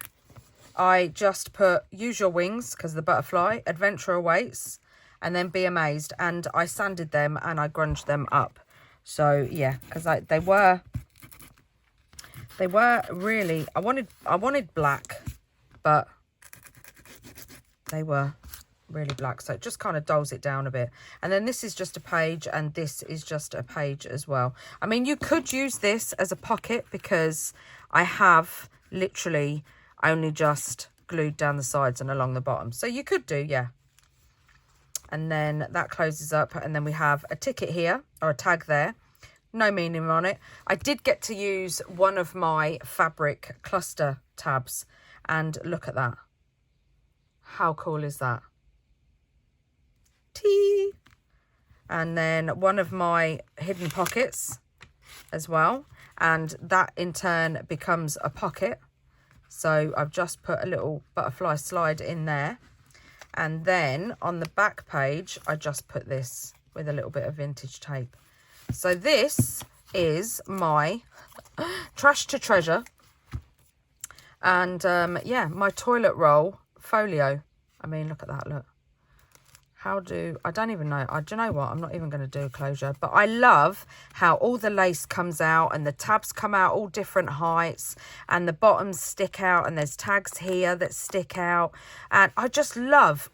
I just put use your wings because of the butterfly, adventure awaits, and then be amazed. And I sanded them and I grunged them up. So yeah, because they were really, I wanted black, but they were really black, so it just kind of dulls it down a bit. And then this is just a page, and this is just a page as well. I mean, you could use this as a pocket because I have literally only just glued down the sides and along the bottom, so you could do, yeah. And then that closes up, and then we have a ticket here, or a tag there, no meaning on it. I did get to use one of my fabric cluster tabs, and look at that. How cool is that? Tea. And then one of my hidden pockets as well, and that in turn becomes a pocket. So I've just put a little butterfly slide in there, and then on the back page I just put this with a little bit of vintage tape. So this is my trash to treasure, and yeah, my toilet roll folio. I mean, look at that, look. I don't even know. Do you know what? I'm not even going to do a closure. But I love how all the lace comes out and the tabs come out all different heights and the bottoms stick out and there's tags here that stick out. And I love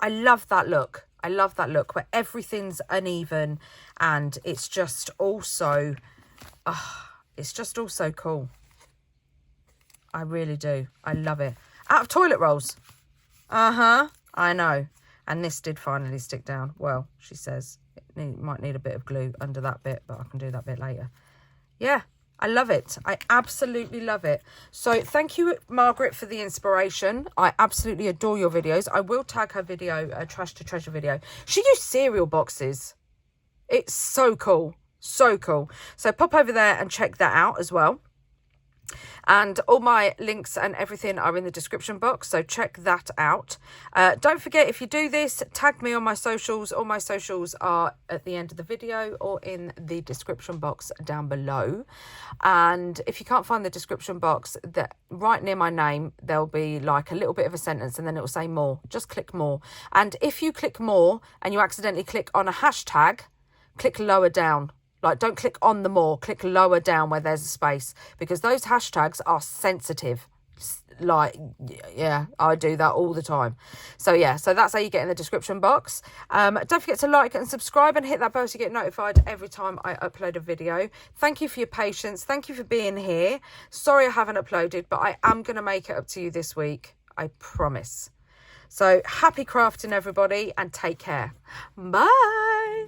that look. I love that look where everything's uneven and it's just also, it's just all so cool. I really do. I love it. Out of toilet rolls. I know. And this did finally stick down. Well, she says it might need a bit of glue under that bit, but I can do that bit later. Yeah, I love it. I absolutely love it. So thank you, Margaret, for the inspiration. I absolutely adore your videos. I will tag her video, a Trash to Treasure video. She used cereal boxes. It's so cool. So cool. So pop over there and check that out as well. And all my links and everything are in the description box, so check that out. Don't forget, if you do this, tag me on my socials. All my socials are at the end of the video or in the description box down below. And if you can't find the description box, right near my name, there'll be like a little bit of a sentence and then it will say more. Just click more. And if you click more and you accidentally click on a hashtag, click lower down. Like, don't click on the more, click lower down where there's a space, because those hashtags are sensitive. Like, yeah, I do that all the time. So yeah, so that's how you get in the description box. Don't forget to like and subscribe and hit that bell to get notified every time I upload a video. Thank you for your patience. Thank you for being here. Sorry I haven't uploaded, but I am going to make it up to you this week. I promise. So happy crafting, everybody, and take care. Bye.